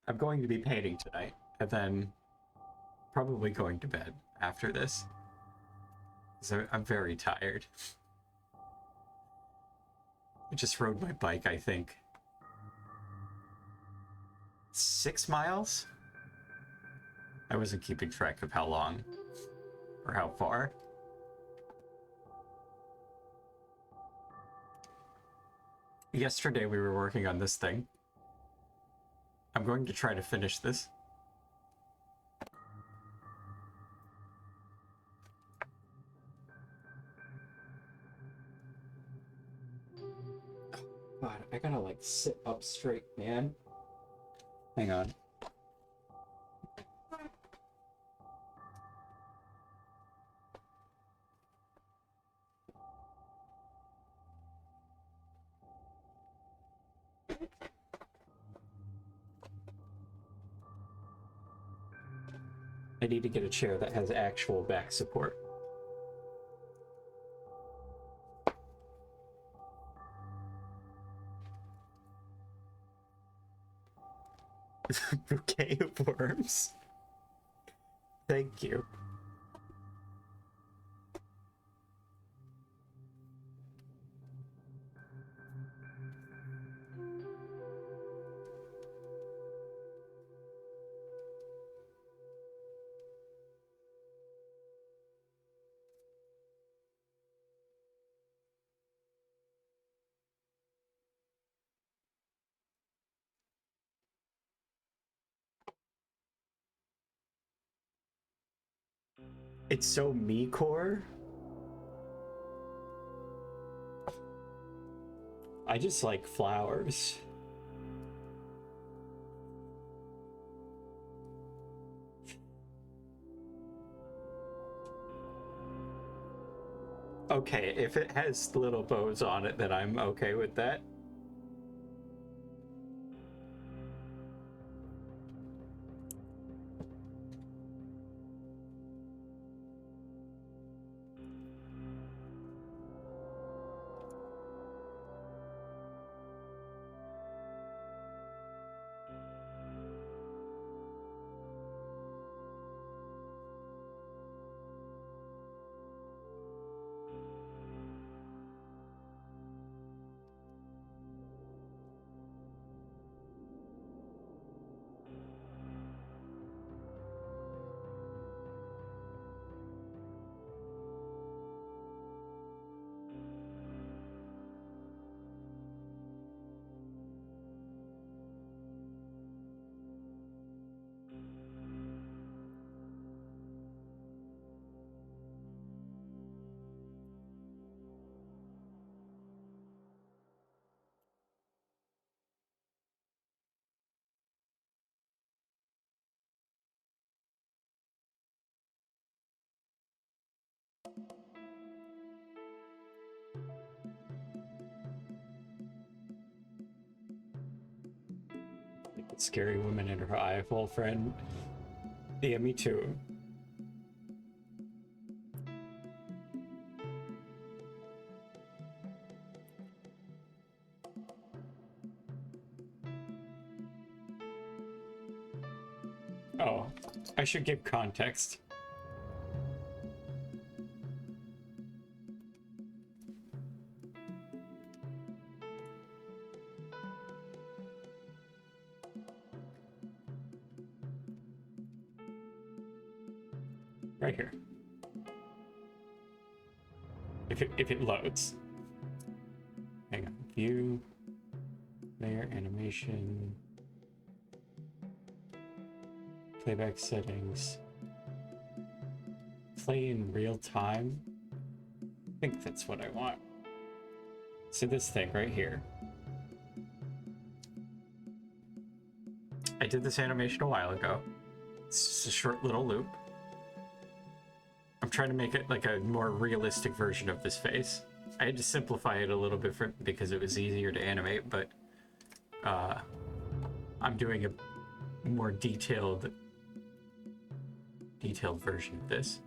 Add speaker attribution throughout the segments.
Speaker 1: I'm going to be painting tonight, and then probably going to bed after this. So I'm very tired. I just rode my bike, I think, 6 miles? I wasn't keeping track of how long or how far. Yesterday we were working on this thing. I'm going to try to finish this. God, I gotta like sit up straight, man. Hang on. I need to get a chair that has actual back support. Bouquet of worms. Thank you. It's so me-core. I just like flowers. Okay, if it has little bows on it, then I'm okay with that. Like the scary woman and her eyeball friend. Yeah, me too. Oh, I should give context. Right here. If it loads. Hang on. View, layer, animation, playback settings, play in real time. I think that's what I want. So this thing right here. I did this animation a while ago. It's just a short little loop. I'm trying to make it like a more realistic version of this face. I had to simplify it a little bit because it was easier to animate, but I'm doing a more detailed version of this.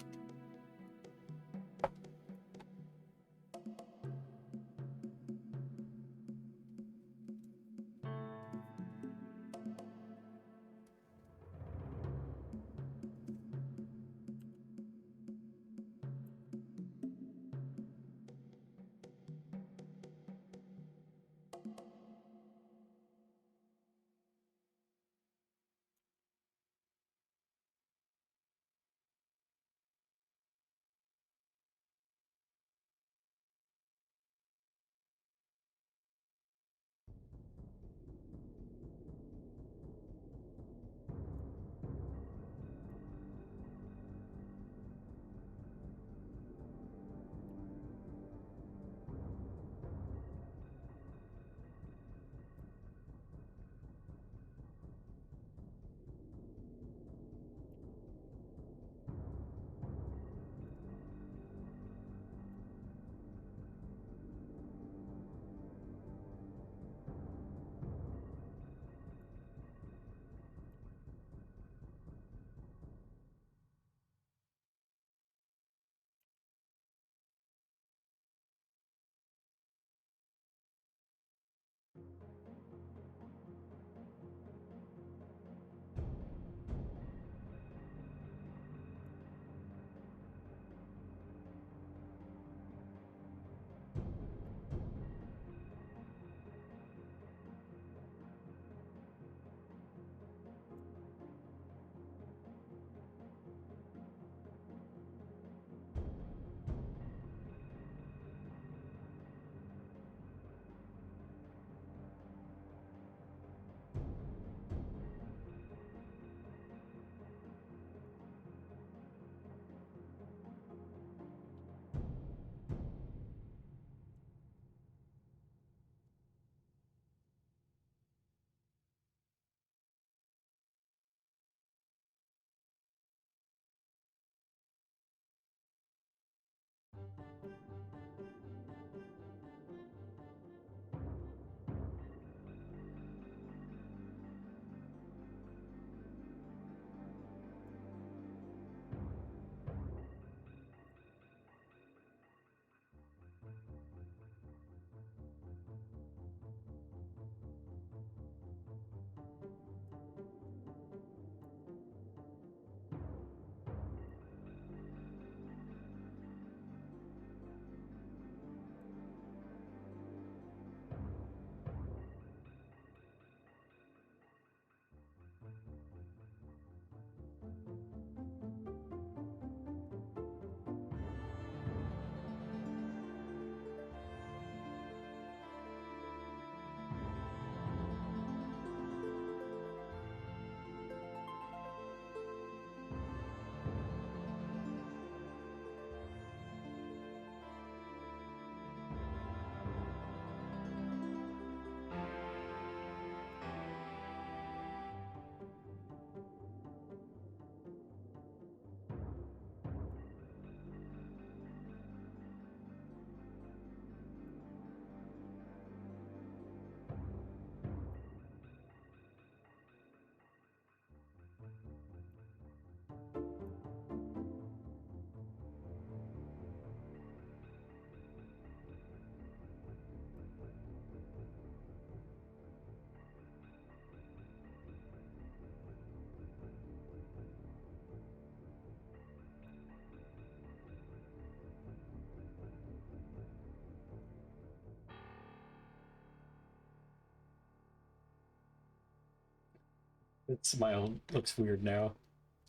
Speaker 1: That smile looks weird now.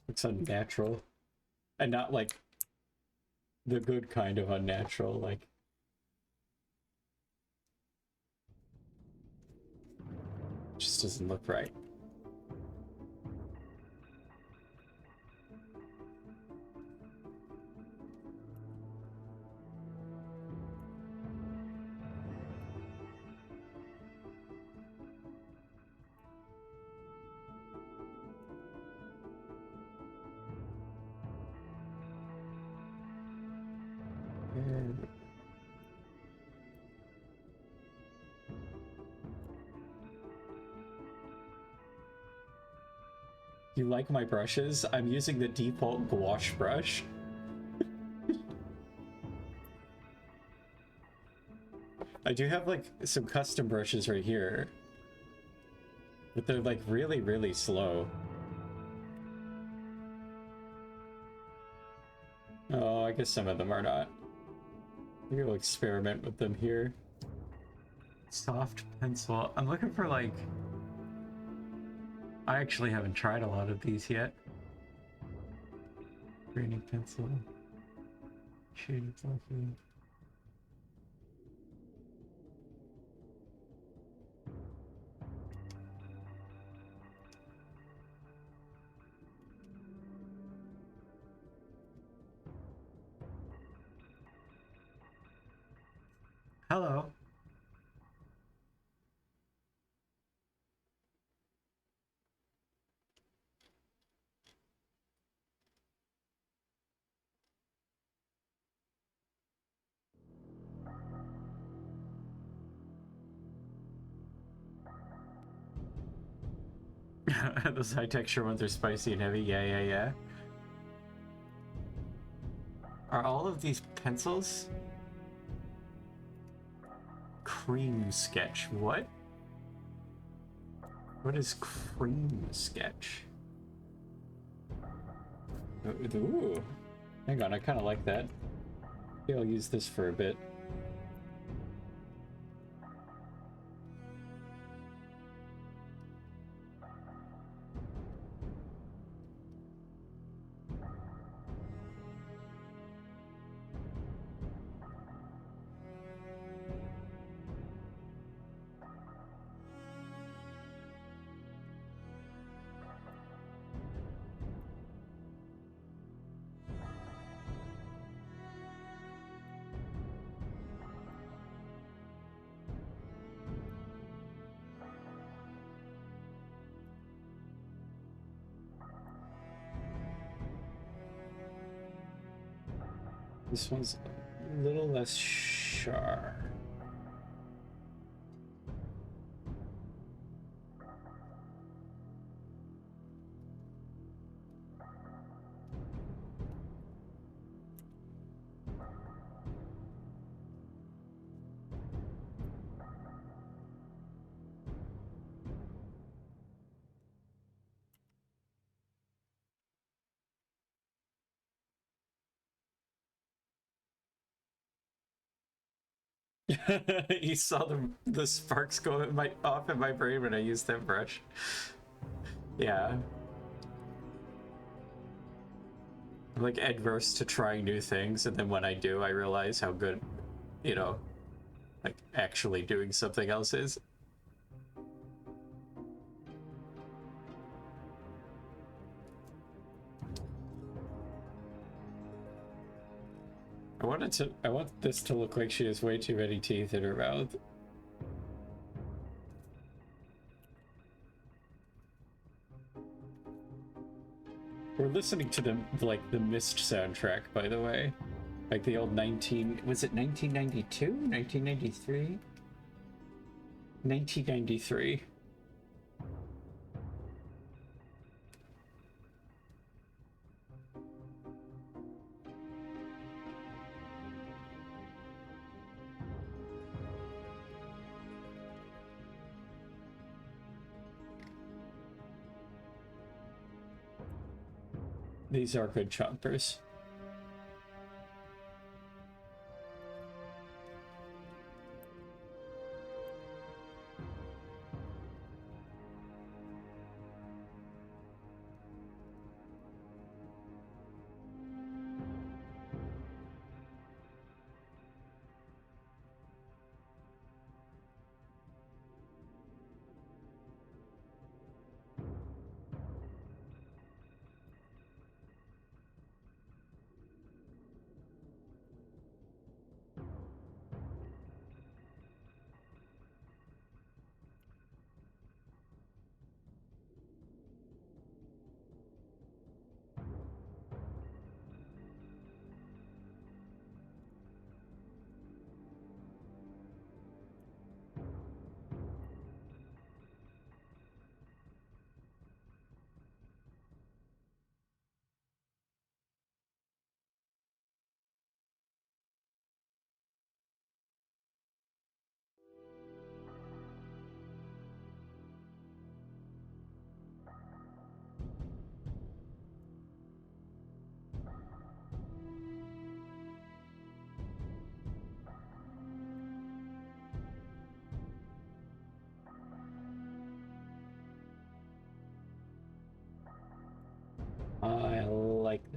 Speaker 1: Looks unnatural. And not like the good kind of unnatural, like just doesn't look right. You like my brushes? I'm using the default gouache brush. I do have like some custom brushes right here, but they're like really, really slow. Oh, I guess some of them are not. Maybe we'll experiment with them here. Soft pencil. I'm looking for like... I actually haven't tried a lot of these yet. Grading pencil. Shaded fluffy. Hello. Those high texture ones are spicy and heavy. Yeah, yeah, yeah. Are all of these pencils? Cream sketch. What? What is cream sketch? Ooh. Hang on, I kind of like that. Maybe I'll use this for a bit. This one's a little less sharp. You saw the sparks go off in my brain when I used that brush. Yeah. I'm like adverse to trying new things, and then when I do, I realize how good, you know, like actually doing something else is. I want this to look like she has way too many teeth in her mouth. We're listening to the Mist soundtrack, by the way. Like the old was it 1992? 1993? 1993. These are good chompers.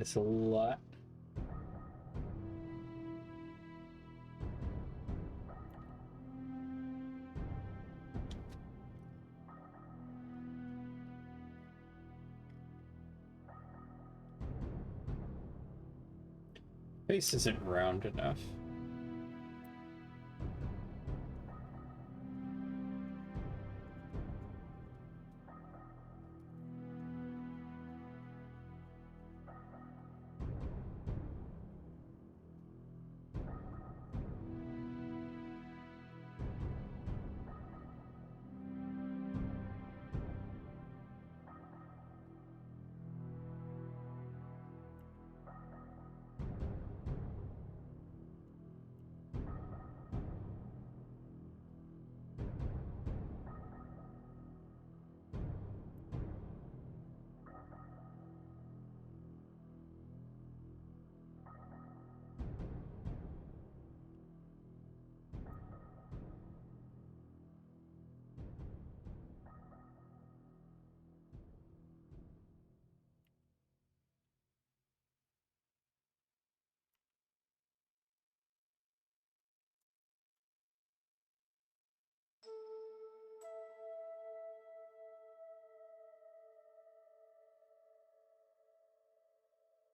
Speaker 1: It's a lot. Face isn't round enough.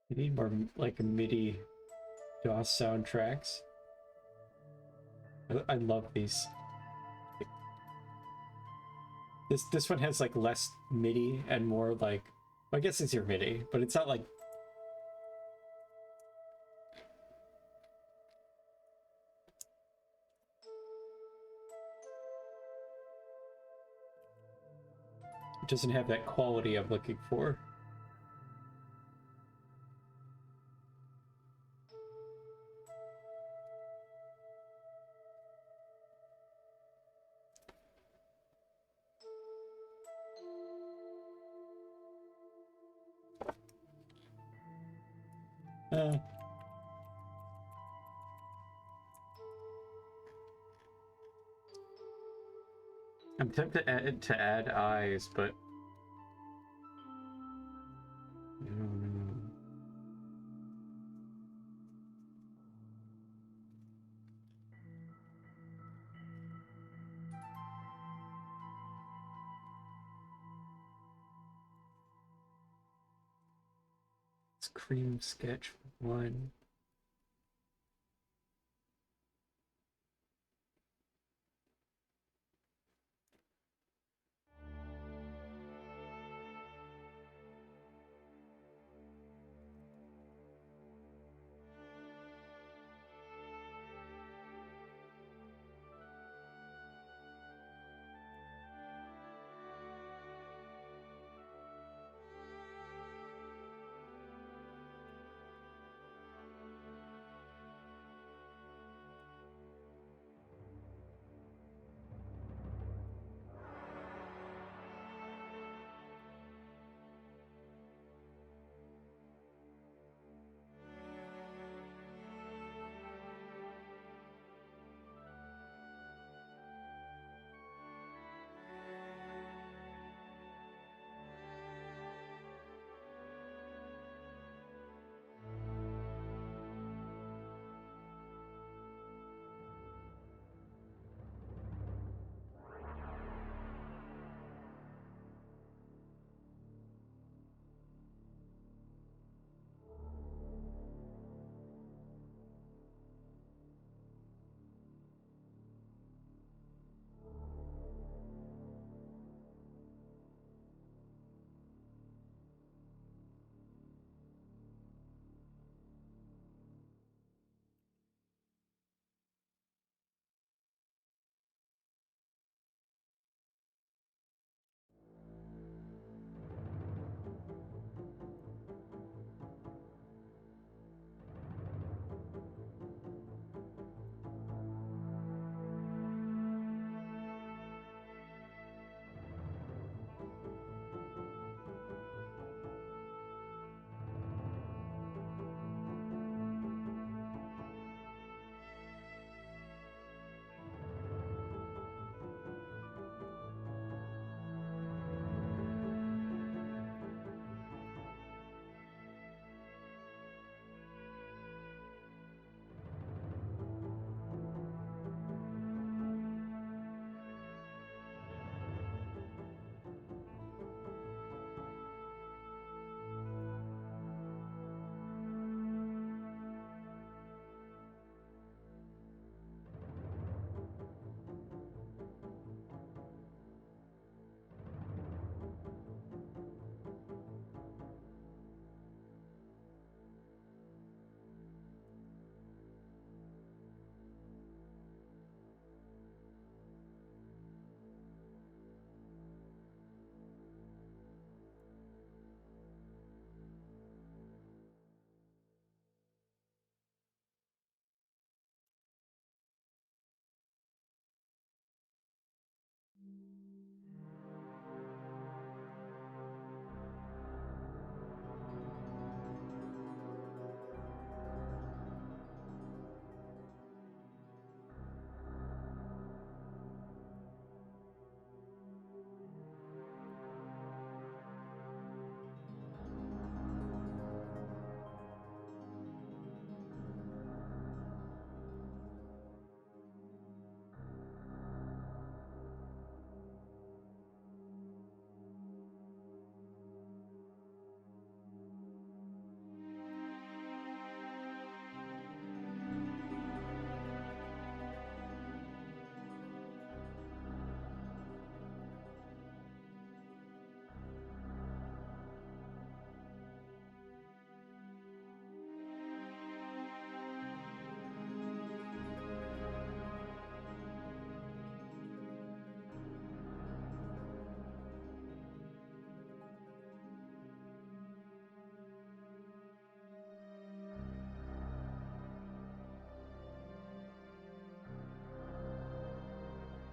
Speaker 1: You need more like MIDI DOS soundtracks. I love these. This one has like less MIDI and more like, I guess it's your MIDI, but it's not like it doesn't have that quality I'm looking for. I'm tempted to add eyes, but it's cream sketch 1.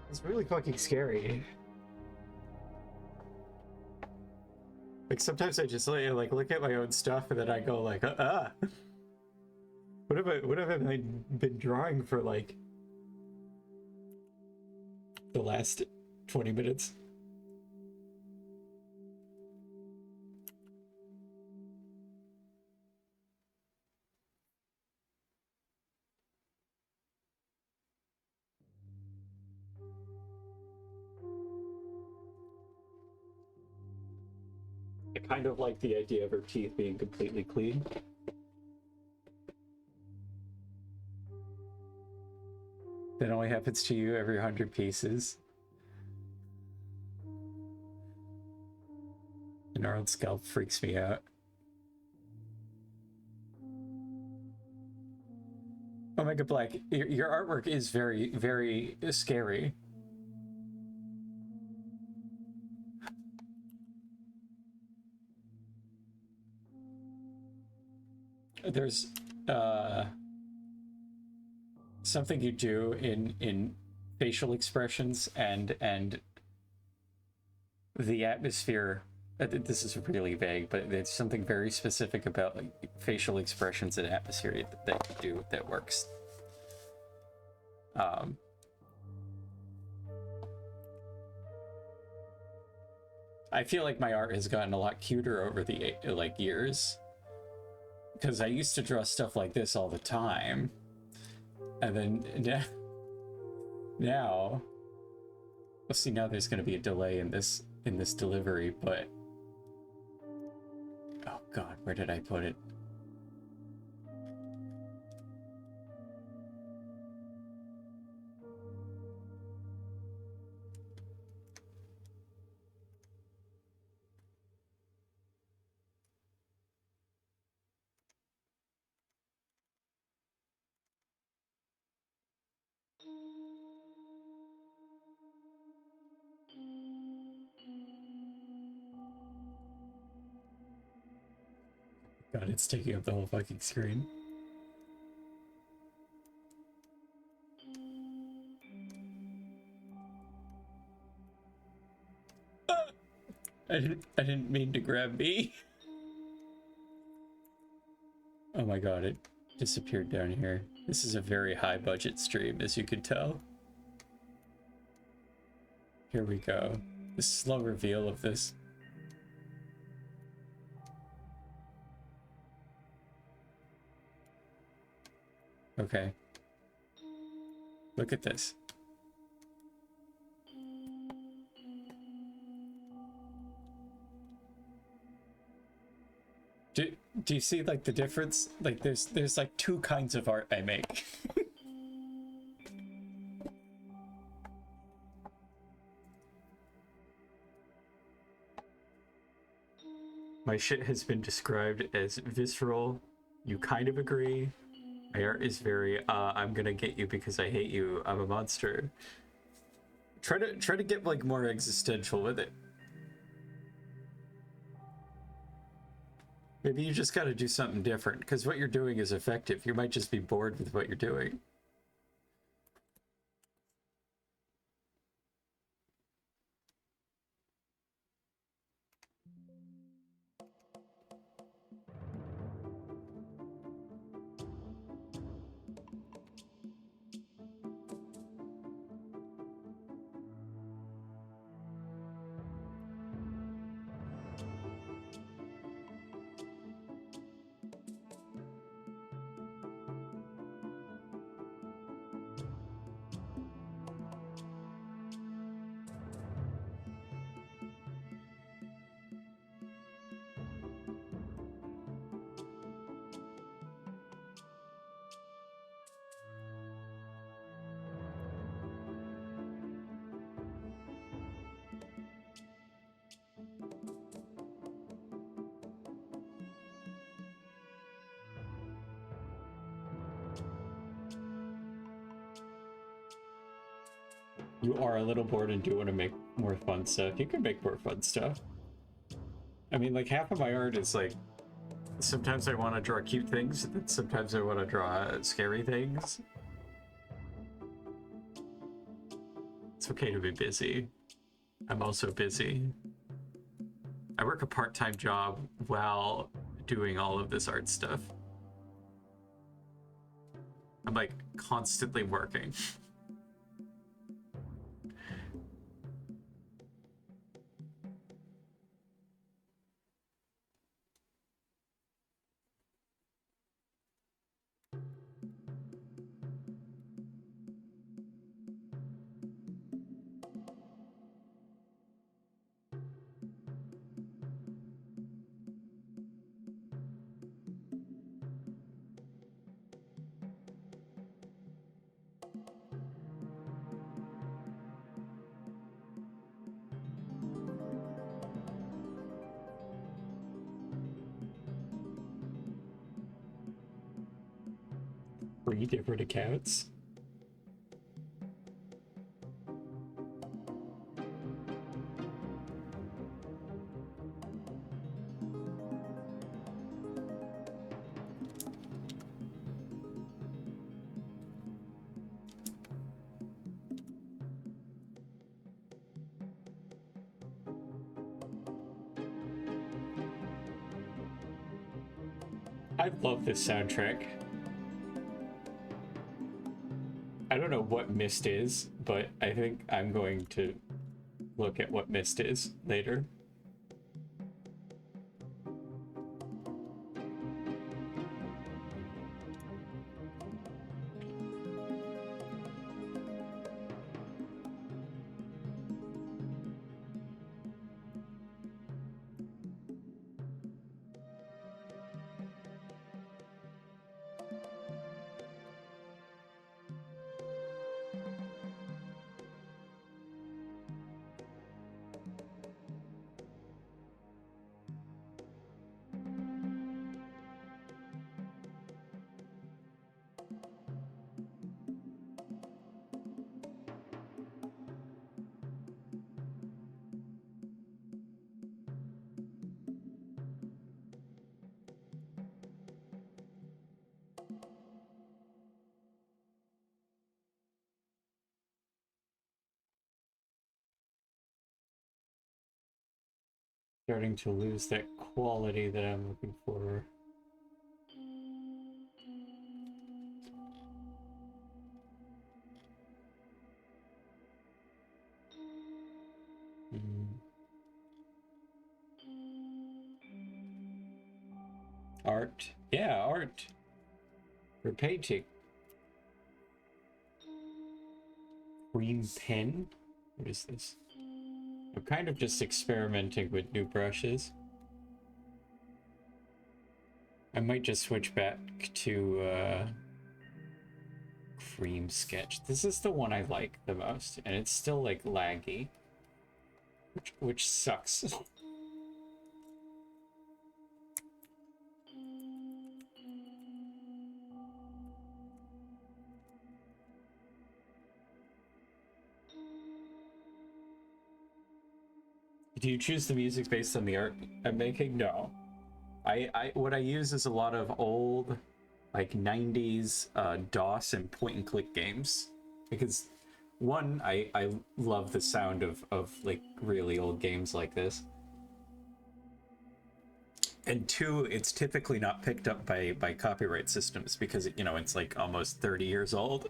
Speaker 1: It's really fucking scary. Like sometimes I just like look at my own stuff and then I go like, what have I been drawing for like the last 20 minutes? I kind of like the idea of her teeth being completely clean. That only happens to you every 100 pieces. The gnarled scalp freaks me out. Omega Black, your artwork is very, very scary. There's something you do in facial expressions and the atmosphere. This is really vague, but it's something very specific about like facial expressions and atmosphere that you do that works. I feel like my art has gotten a lot cuter over the like years, because I used to draw stuff like this all the time, and then now, well, see, now there's going to be a delay in this delivery, but oh god, where did I put it? God, it's taking up the whole fucking screen. I didn't mean to grab me. Oh my god, it disappeared down here. This is a very high budget stream, as you can tell. Here we go. The slow reveal of this. Okay. Look at this. Do you see like the difference? Like there's like two kinds of art I make. My shit has been described as visceral. You kind of agree. My art is very I'm gonna get you because I hate you. I'm a monster. Try to get like more existential with it. Maybe you just gotta do something different, because what you're doing is effective. You might just be bored with what you're doing. You are a little bored and do want to make more fun stuff. You can make more fun stuff. I mean, like, half of my art is like, sometimes I want to draw cute things, and sometimes I want to draw scary things. It's okay to be busy. I'm also busy. I work a part-time job while doing all of this art stuff. I'm like constantly working. Three different accounts. I love this soundtrack. I don't know what Mist is, but I think I'm going to look at what Mist is later. Starting to lose that quality that I'm looking for. Art. Yeah, art. For painting. Green pen? What is this? I'm kind of just experimenting with new brushes. I might just switch back to Cream Sketch. This is the one I like the most, and it's still like laggy, which sucks. Do you choose the music based on the art I'm making? No. What I use is a lot of old, like 90s DOS and point and click games, because one, I love the sound of like really old games like this, and two, it's typically not picked up by copyright systems because it's like almost 30 years old.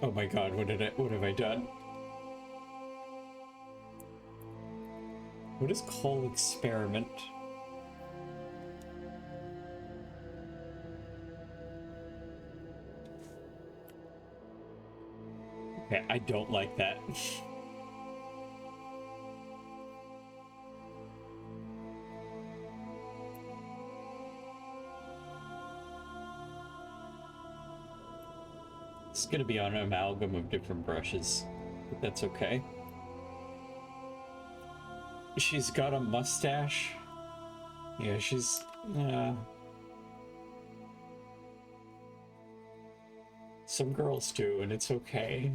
Speaker 1: Oh my god, what have I done? What is call experiment? Okay, I don't like that. It's gonna be an amalgam of different brushes, but that's okay. She's got a mustache. Yeah, she's... some girls do, and it's okay.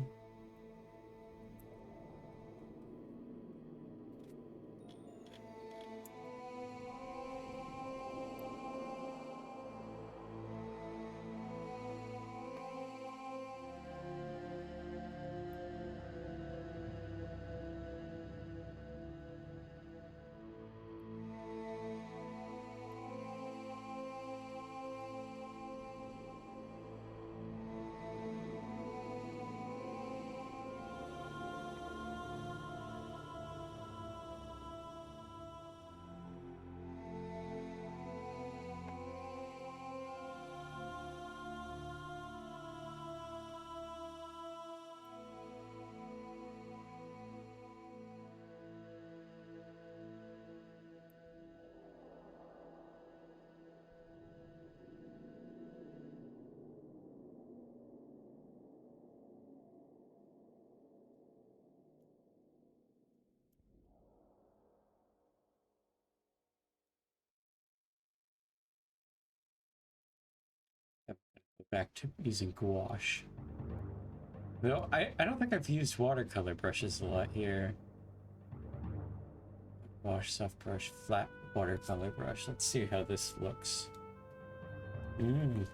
Speaker 1: back to using gouache. Though I don't think I've used watercolor brushes a lot here. Wash, soft brush, flat watercolor brush. Let's see how this looks. I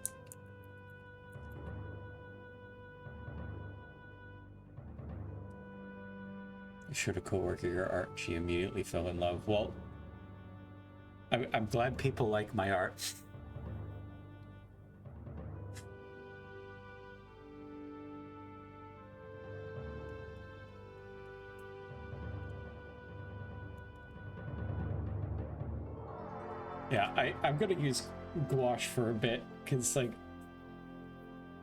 Speaker 1: showed a coworker your art. She immediately fell in love. Well, I'm glad people like my art. Yeah, I'm gonna use gouache for a bit, because, like,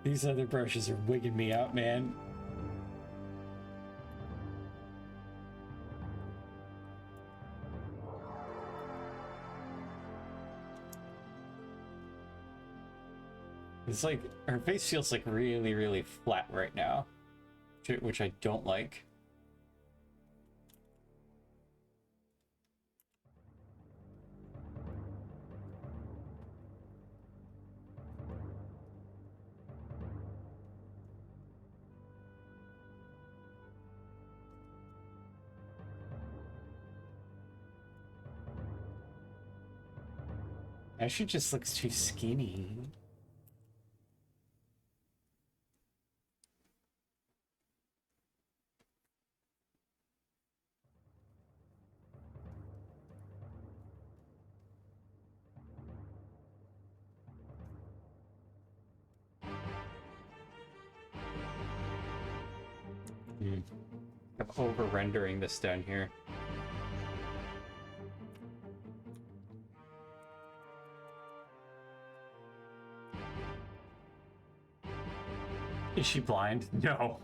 Speaker 1: these other brushes are wigging me out, man. It's like, her face feels, like, really, really flat right now, which I don't like. She just looks too skinny. I'm over-rendering this down here. Is she blind? No.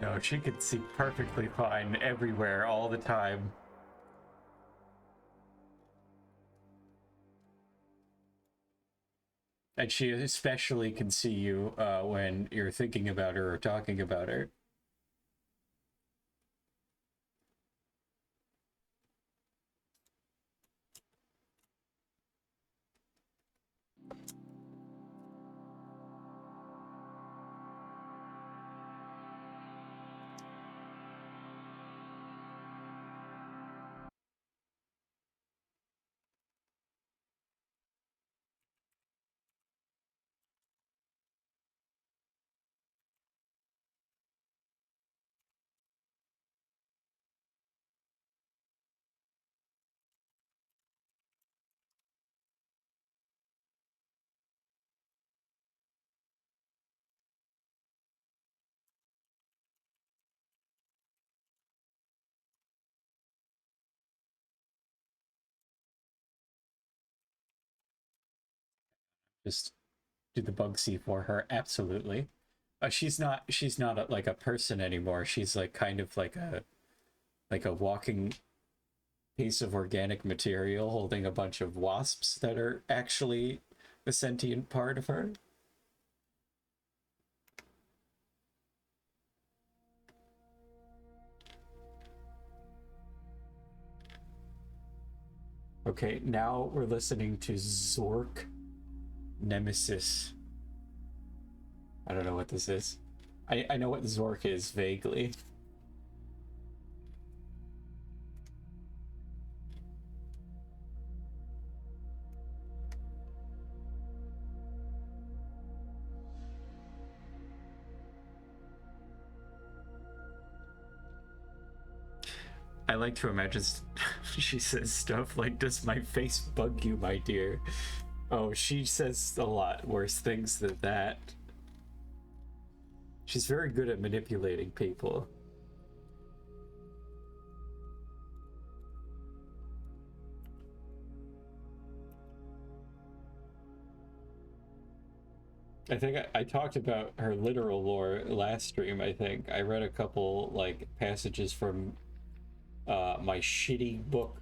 Speaker 1: No, she could see perfectly fine everywhere all the time. And she especially can see you when you're thinking about her or talking about her. Just do the Bugsy for her, absolutely. She's not like a person anymore. She's like kind of like a walking piece of organic material holding a bunch of wasps that are actually the sentient part of her. Okay, now we're listening to Zork Nemesis. I don't know what this is. I know what Zork is vaguely. I like to imagine she says stuff like, "Does my face bug you, my dear?" Oh, she says a lot worse things than that. She's very good at manipulating people. I think I talked about her literal lore last stream. I think I read a couple like passages from my shitty book.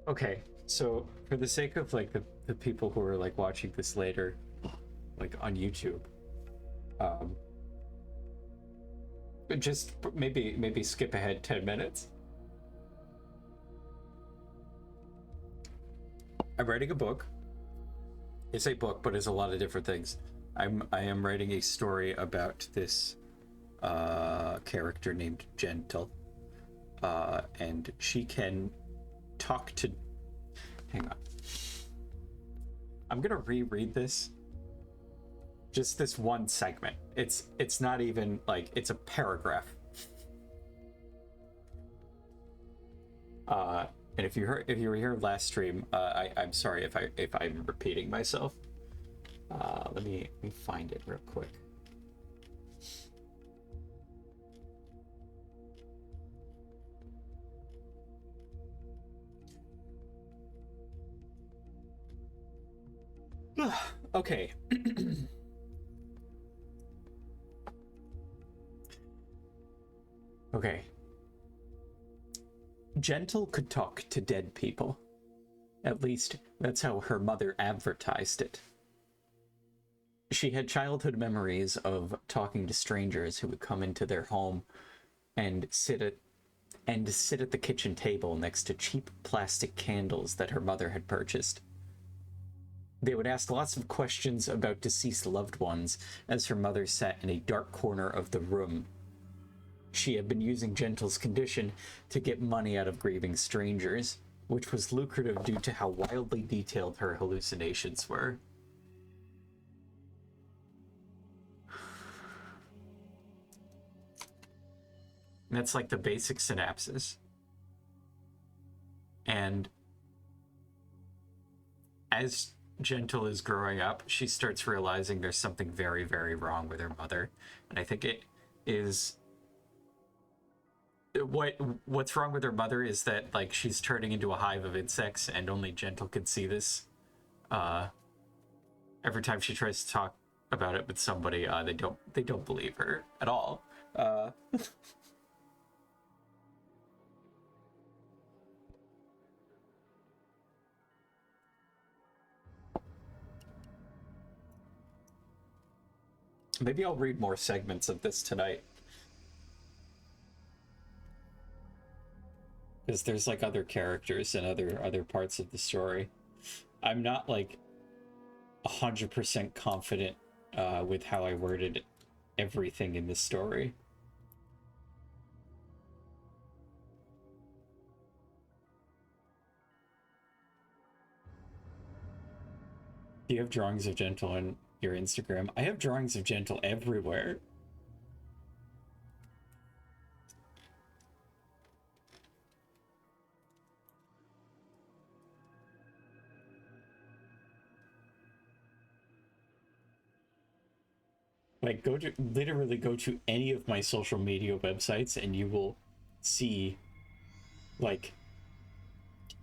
Speaker 1: Okay, so for the sake of like the people who are like watching this later, like on YouTube, um, just maybe skip ahead 10 minutes. I'm writing a book. It's a book, but it's a lot of different things. I am writing a story about this character named Gentle, and she can talk to. Hang on. I'm gonna reread this. Just this one segment. It's not even like it's a paragraph. And if you were here last stream, I'm sorry if I'm repeating myself. Let me find it real quick. Okay. Okay. Gentle could talk to dead people. At least, that's how her mother advertised it. She had childhood memories of talking to strangers who would come into their home and sit at the kitchen table next to cheap plastic candles that her mother had purchased. They would ask lots of questions about deceased loved ones as her mother sat in a dark corner of the room. She had been using Gentle's condition to get money out of grieving strangers, which was lucrative due to how wildly detailed her hallucinations were. That's like the basic synapses. And as Gentle is growing up, she starts realizing there's something very, very wrong with her mother. And I think it is... What's wrong with her mother is that like she's turning into a hive of insects, and only Gentle can see this. Every time she tries to talk about it with somebody, they don't believe her at all. Maybe I'll read more segments of this tonight. Because there's like other characters and other parts of the story. I'm not like 100% confident with how I worded everything in this story. Do you have drawings of Gentle on your Instagram? I have drawings of Gentle everywhere. Like, literally go to any of my social media websites and you will see, like,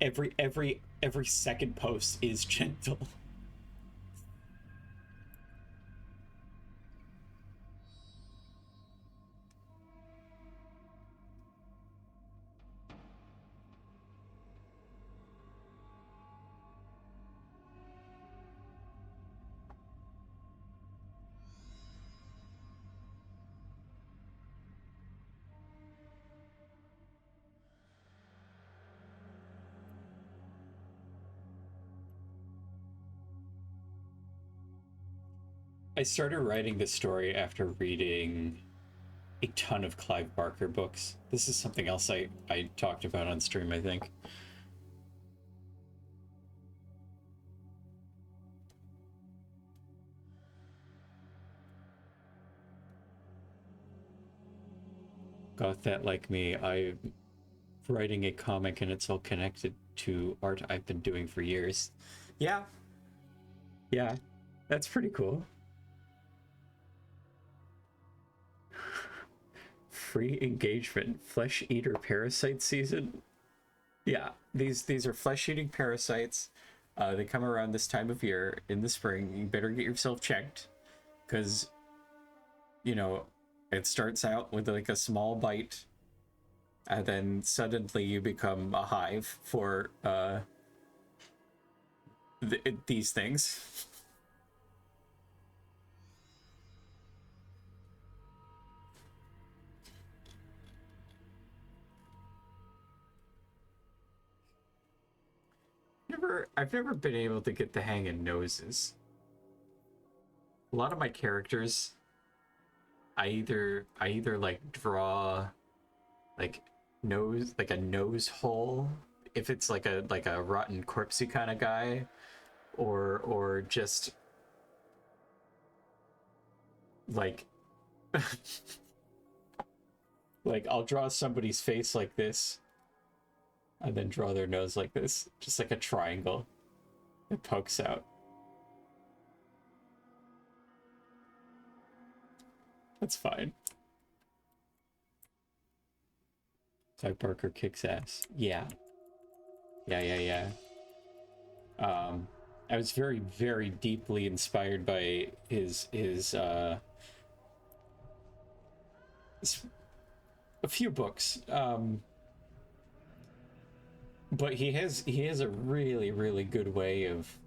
Speaker 1: every second post is Gentle. I started writing this story after reading a ton of Clive Barker books. This is something else I talked about on stream, I think. Got that like me. I'm writing a comic and it's all connected to art I've been doing for years. Yeah. Yeah. That's pretty cool. Free engagement. Flesh eater parasite season. Yeah. These are flesh eating parasites. They come around this time of year in the spring. You better get yourself checked. Because, you know, it starts out with like a small bite, and then suddenly you become a hive for these things. I've never been able to get the hang of noses. A lot of my characters, I either like draw like like a nose hole if it's like a rotten corpsey kind of guy, or just like like I'll draw somebody's face like this and then draw their nose like this, just like a triangle. It pokes out. That's fine. Ty Parker kicks ass. Yeah. Yeah. I was very, very deeply inspired by his a few books. But he has a really, really good way of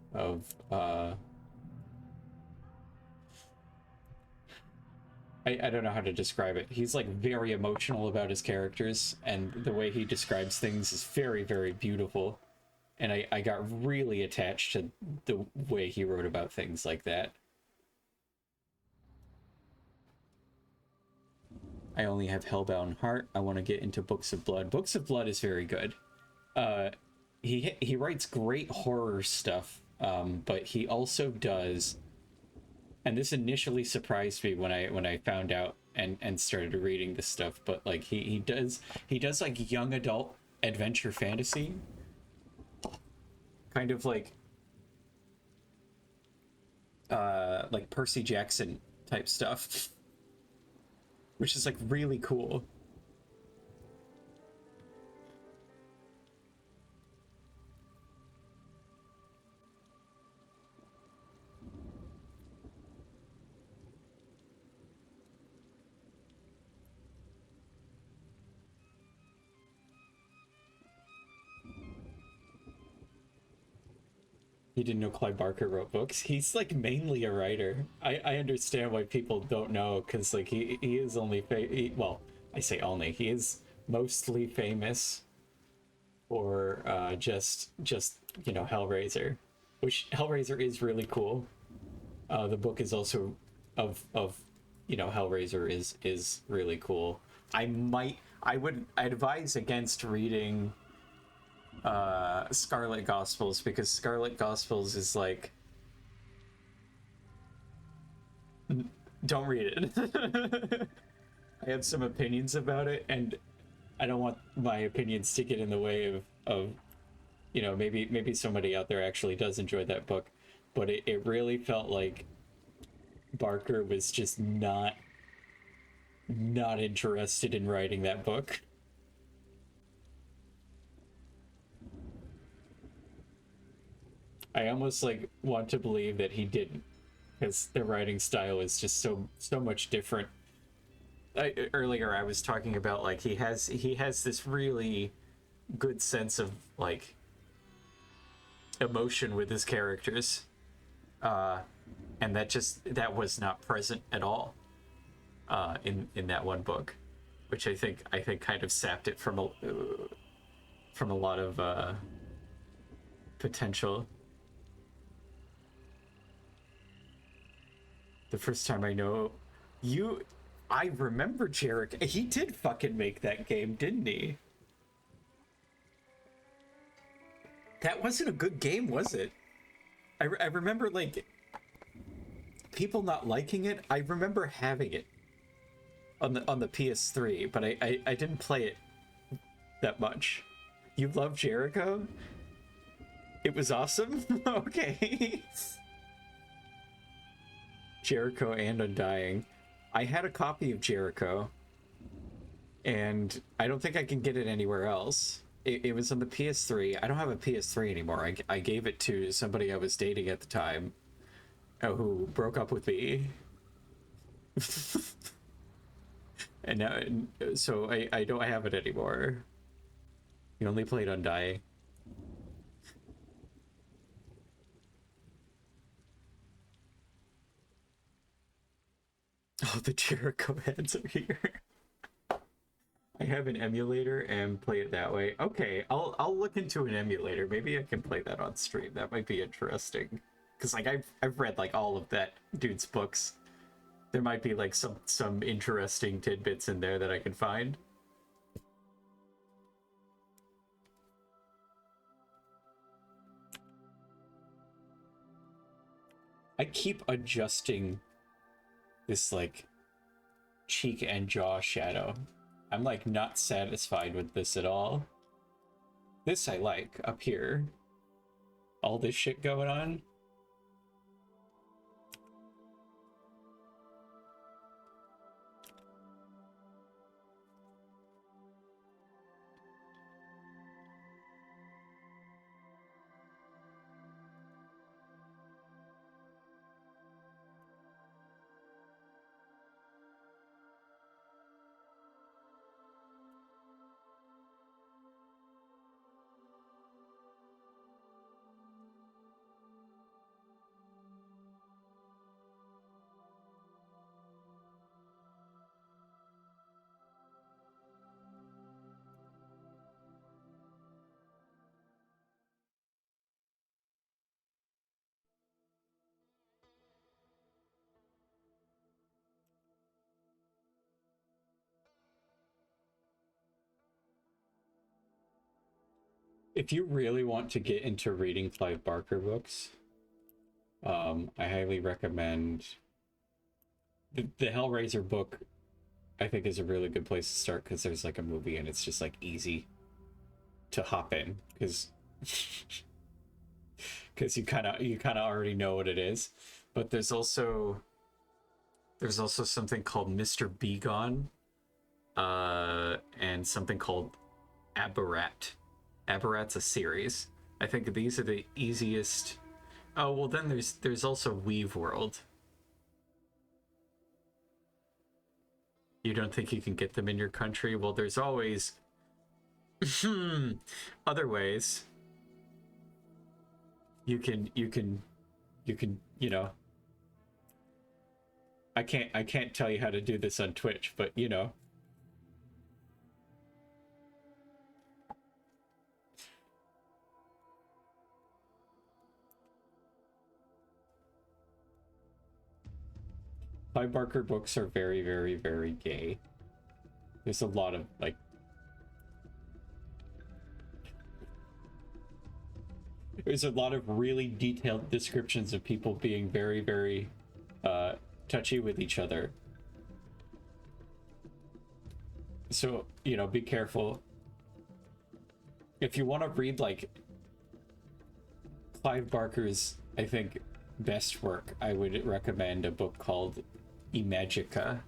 Speaker 1: I don't know how to describe it. He's like very emotional about his characters, and the way he describes things is very, very beautiful. And I got really attached to the way he wrote about things like that. I only have Hellbound Heart. I want to get into Books of Blood. Books of Blood is very good. He writes great horror stuff, but he also does, and this initially surprised me when I found out and started reading this stuff, but like he does like young adult adventure fantasy, kind of like Percy Jackson type stuff, which is like really cool. You didn't know Clive Barker wrote books? He's like mainly a writer. I understand why people don't know, because like he is only well, I say only, he is mostly famous for just you know, Hellraiser, which Hellraiser is really cool. The book is also of you know, Hellraiser is really cool. I would advise against reading Scarlet Gospels, because Scarlet Gospels is like, don't read it. I have some opinions about it, and I don't want my opinions to get in the way of you know, maybe somebody out there actually does enjoy that book, but it really felt like Barker was just not interested in writing that book. I almost like want to believe that he didn't, because the writing style is just so much different. Earlier I was talking about like he has this really good sense of like emotion with his characters, and that was not present at all in that one book, which I think kind of sapped it from a lot of potential. The first time I know you, I remember Jarek. He did fucking make that game, didn't he? That wasn't a good game, was it? I remember like people not liking it. I remember having it on the PS3, but I didn't play it that much. You love Jericho? It was awesome? Okay. Jericho and Undying. I had a copy of Jericho, and I don't think I can get it anywhere else. It was on the PS3. I don't have a PS3 anymore. I gave it to somebody I was dating at the time, who broke up with me. And now, so I don't have it anymore. You only played Undying. All the Jericho heads are here. I have an emulator and play it that way. Okay, I'll look into an emulator. Maybe I can play that on stream. That might be interesting. Because like I've read like all of that dude's books. There might be like some interesting tidbits in there that I can find. I keep adjusting this like cheek and jaw shadow. I'm like not satisfied with this at all. This I like up here. All this shit going on. If you really want to get into reading Clive Barker books, I highly recommend the Hellraiser book. I think is a really good place to start because there's like a movie and it's just like easy to hop in because you kind of already know what it is. But there's also something called Mr. Begone, and something called Aberrat. Aberrat's a series. I think these are the easiest. Oh well, then there's also Weave World. You don't think you can get them in your country? Well, there's always other ways. You can, you know. I can't tell you how to do this on Twitch, but you know. Clive Barker books are very, very, very gay. There's a lot of like there's a lot of really detailed descriptions of people being very, very touchy with each other. So, you know, be careful. If you want to read like Clive Barker's, I think, best work, I would recommend a book called Imagica.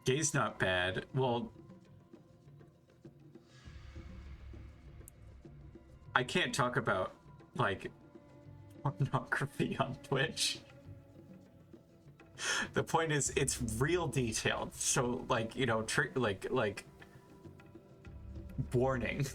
Speaker 1: Gay's not bad. Well, I can't talk about like pornography on Twitch. The point is, it's real detailed. So, like, you know, like warning.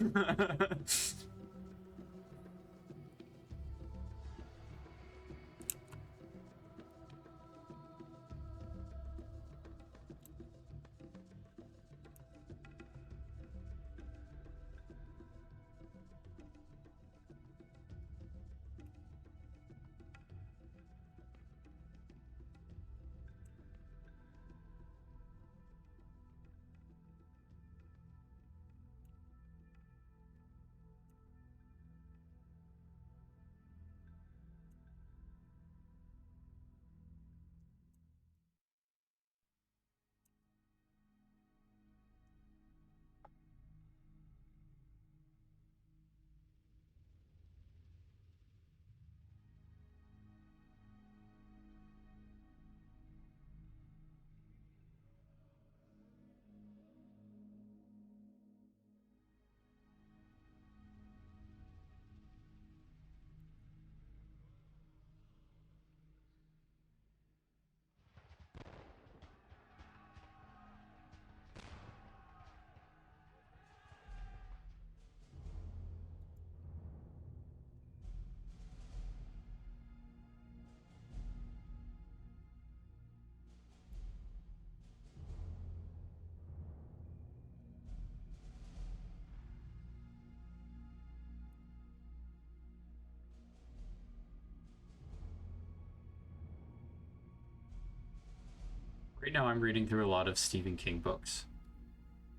Speaker 1: now I'm reading through a lot of Stephen King books.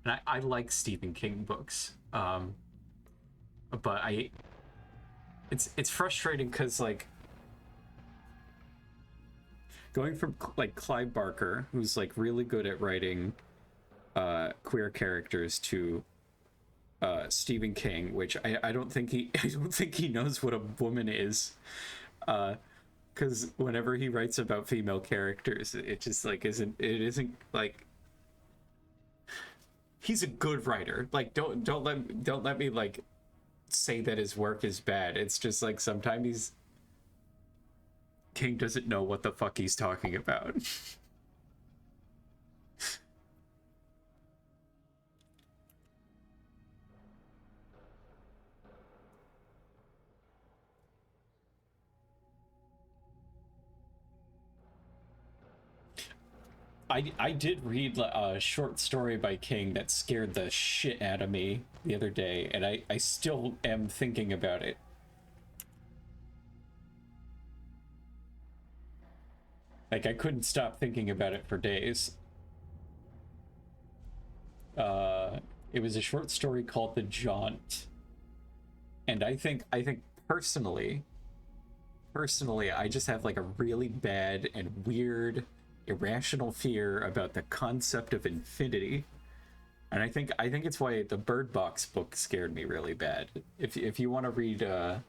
Speaker 1: And I like Stephen King books. But it's frustrating because, like, going from like Clive Barker, who's like really good at writing queer characters, to Stephen King, which I don't think he knows what a woman is, because whenever he writes about female characters, it just like isn't like, he's a good writer. Like, don't let me like say that his work is bad. It's just like sometimes King doesn't know what the fuck he's talking about. I did read a short story by King that scared the shit out of me the other day, and I still am thinking about it. Like, I couldn't stop thinking about it for days. It was a short story called The Jaunt. And I think personally, I just have like a really bad and weird, irrational fear about the concept of infinity. And I think it's why the Bird Box book scared me really bad. If you want to read the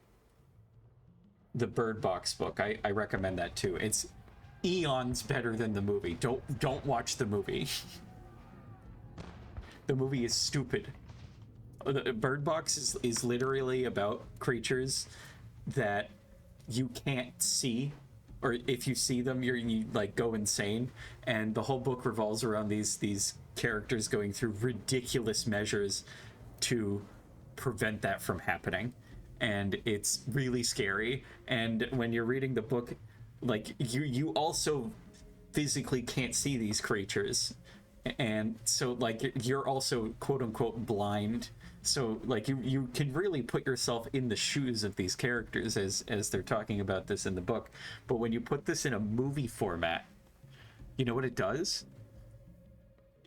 Speaker 1: Bird Box book, I recommend that too. It's eons better than the movie. Don't watch the movie. The movie is stupid. The Bird Box is literally about creatures that you can't see, or if you see them, you like go insane. And the whole book revolves around these characters going through ridiculous measures to prevent that from happening. And it's really scary. And when you're reading the book, like you also physically can't see these creatures, and so like you're also quote unquote blind, so like you can really put yourself in the shoes of these characters as they're talking about this in the book. But when you put this in a movie format, you know what it does?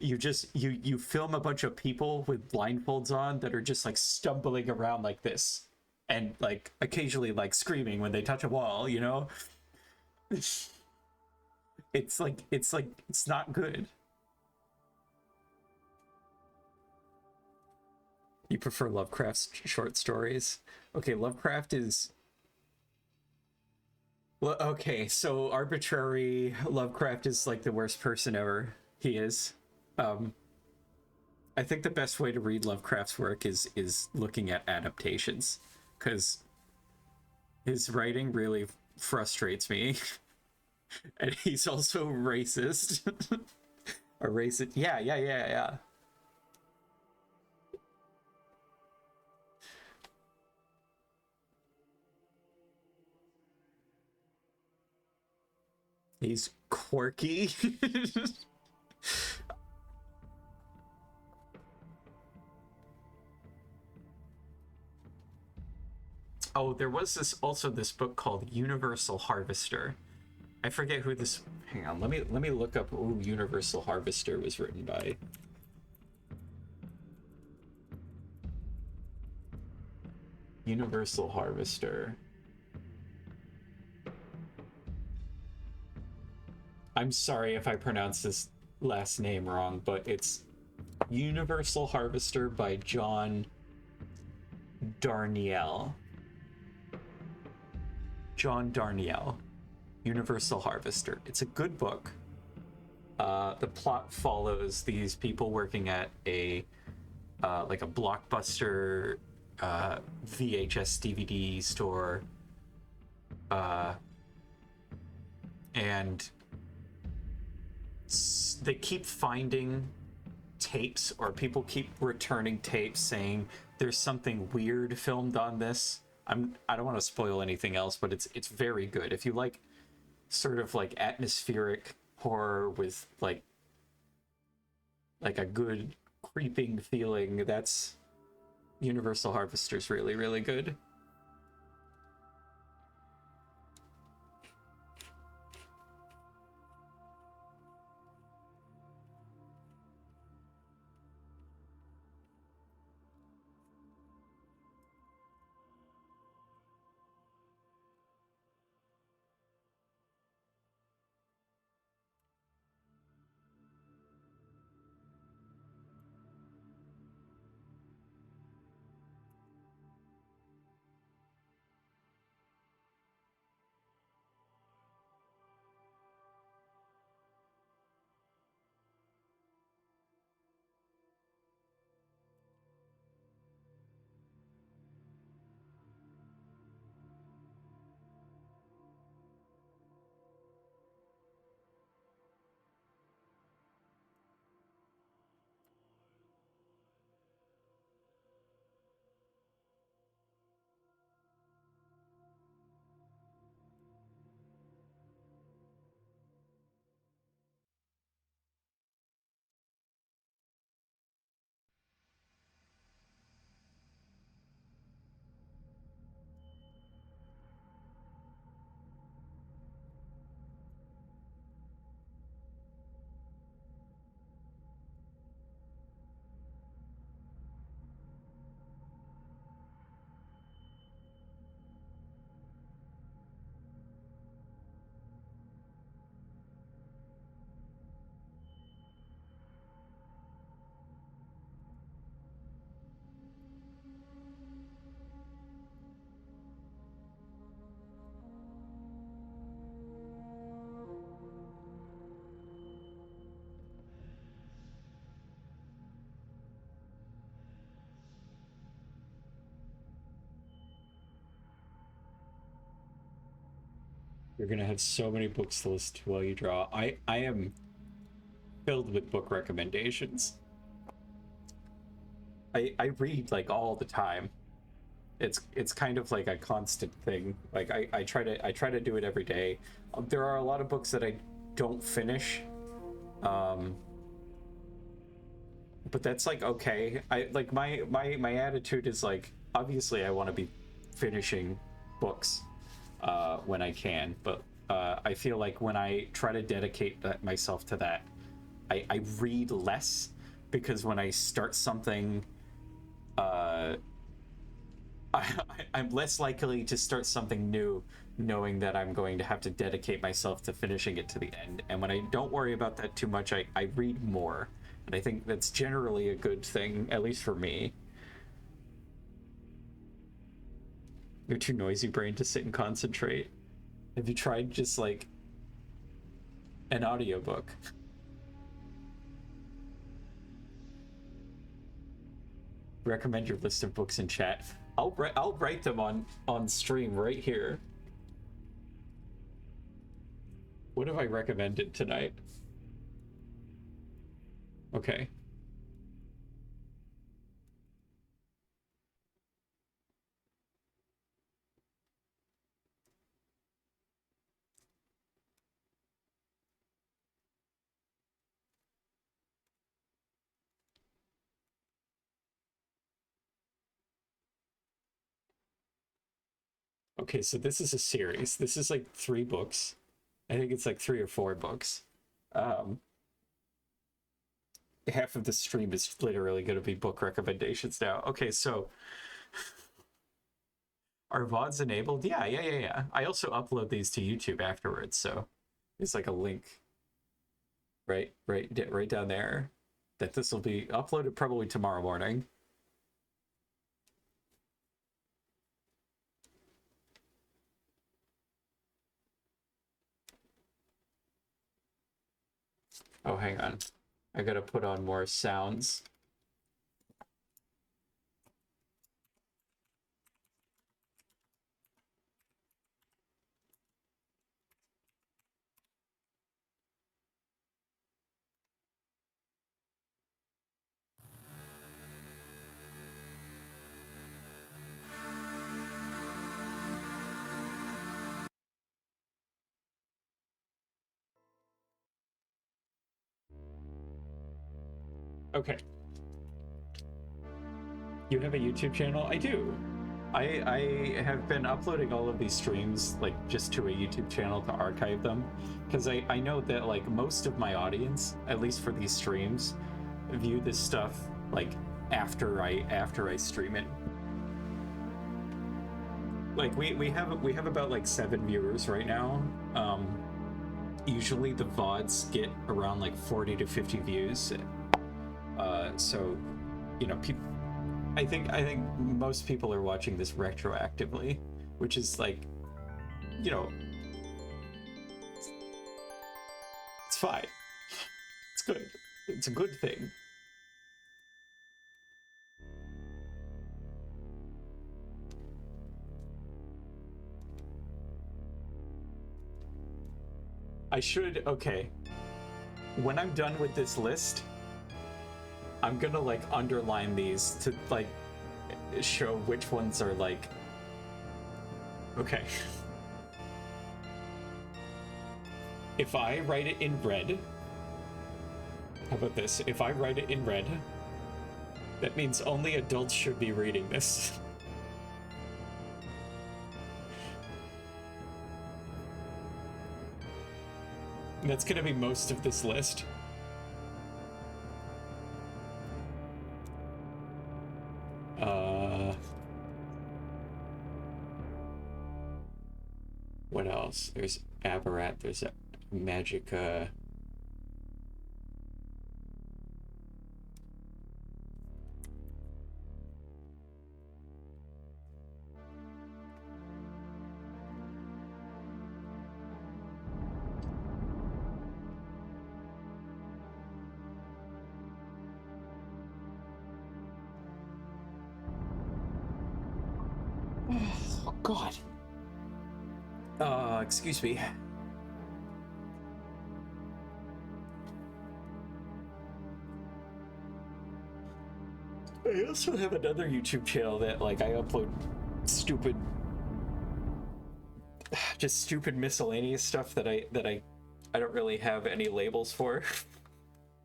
Speaker 1: You film a bunch of people with blindfolds on that are just like stumbling around like this, and like occasionally like screaming when they touch a wall, you know. It's not good. You prefer Lovecraft's short stories? Okay, Lovecraft is... Well, okay, so arbitrary. Lovecraft is like the worst person ever. He is. I think the best way to read Lovecraft's work is looking at adaptations, because his writing really frustrates me. And he's also racist. A racist... Yeah. He's quirky. Oh, there was this book called Universal Harvester. I forget who this... Hang on, let me look up who Universal Harvester was written by. Universal Harvester. I'm sorry if I pronounce this last name wrong, but it's Universal Harvester by John Darnielle. John Darnielle. Universal Harvester. It's a good book. The plot follows these people working at a like a Blockbuster VHS DVD store, and they keep finding tapes, or people keep returning tapes saying there's something weird filmed on this. I don't want to spoil anything else, but it's very good. If you like sort of like atmospheric horror with like a good creeping feeling, that's Universal Harvester's really, really good. You're gonna have so many books to listen to while you draw. I am filled with book recommendations. I read like all the time. It's kind of like a constant thing. Like I try to do it every day. There are a lot of books that I don't finish, um, but that's like okay. I like my attitude is like obviously I want to be finishing books when I can, but I feel like when I try to dedicate myself to that, I read less because when I start something, uh, I'm less likely to start something new knowing that I'm going to have to dedicate myself to finishing it to the end. And when I don't worry about that too much, I read more. And I think that's generally a good thing, at least for me. You're too noisy brain to sit and concentrate. Have you tried just like an audiobook? Recommend your list of books in chat. I'll write them on stream right here. What have I recommended tonight? Okay. Okay, so this is a series. This is like 3 books. I think it's like 3 or 4 books. Um, Half of the stream is literally going to be book recommendations now. Okay, so are VODs enabled? Yeah. I also upload these to YouTube afterwards, so there's like a link right down there that this will be uploaded probably tomorrow morning. Oh, hang on. I gotta put on more sounds. Okay. You have a YouTube channel? I do. I have been uploading all of these streams like just to a YouTube channel to archive them because I know that like most of my audience, at least for these streams, view this stuff like after I stream it. Like we have about like 7 viewers right now. Usually the VODs get around like 40 to 50 views. So you know, people I think most people are watching this retroactively, which is like, you know, it's fine. It's good. It's a good thing. I should, okay. When I'm done with this list, I'm gonna like underline these to like show which ones are like, okay. If I write it in red, how about this? If I write it in red, that means only adults should be reading this. And that's gonna be most of this list. What else? There's Aberrat, there's a Magica. Oh, God. Excuse me. I also have another YouTube channel that, like, I upload stupid, just stupid miscellaneous stuff that I don't really have any labels for.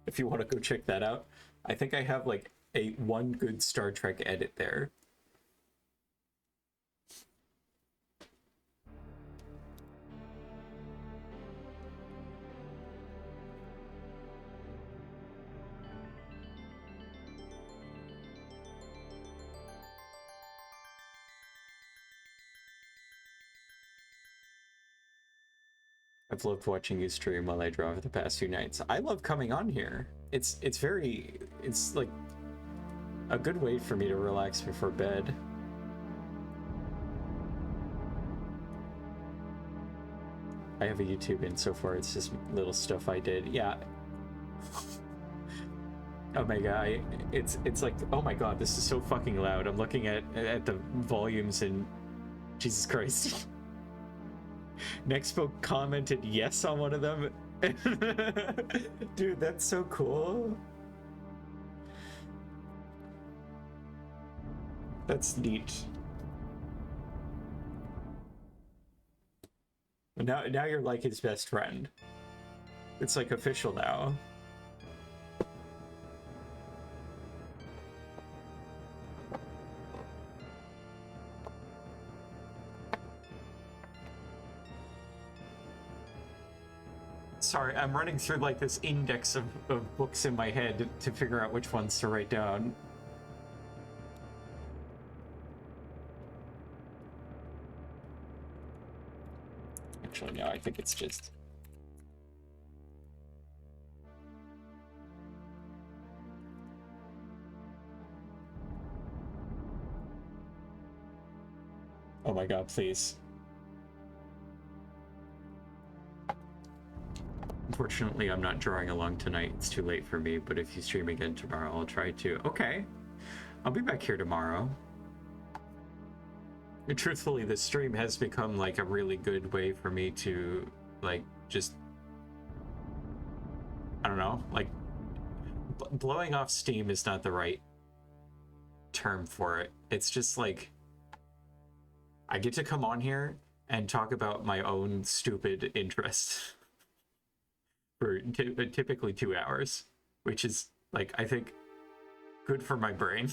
Speaker 1: If you want to go check that out, I think I have like one good Star Trek edit there. I've loved watching you stream while I draw for the past 2 nights. I love coming on here. It's like a good way for me to relax before bed. I have a YouTube, and so far it's just little stuff I did. Yeah. Oh my god, it's like, oh my god, this is so fucking loud. I'm looking at the volumes and Jesus Christ. Nextbook commented yes on one of them. Dude, that's so cool. That's neat. Now you're like his best friend. It's like official now. Sorry, I'm running through like this index of books in my head to figure out which ones to write down. Actually, no, I think it's just... Oh my god, please. Unfortunately, I'm not drawing along tonight. It's too late for me, but if you stream again tomorrow, I'll try to. Okay. I'll be back here tomorrow. And truthfully, this stream has become like a really good way for me to, like, just... I don't know, like... blowing off steam is not the right term for it. It's just like... I get to come on here and talk about my own stupid interests. For typically 2 hours, which is, like, I think good for my brain.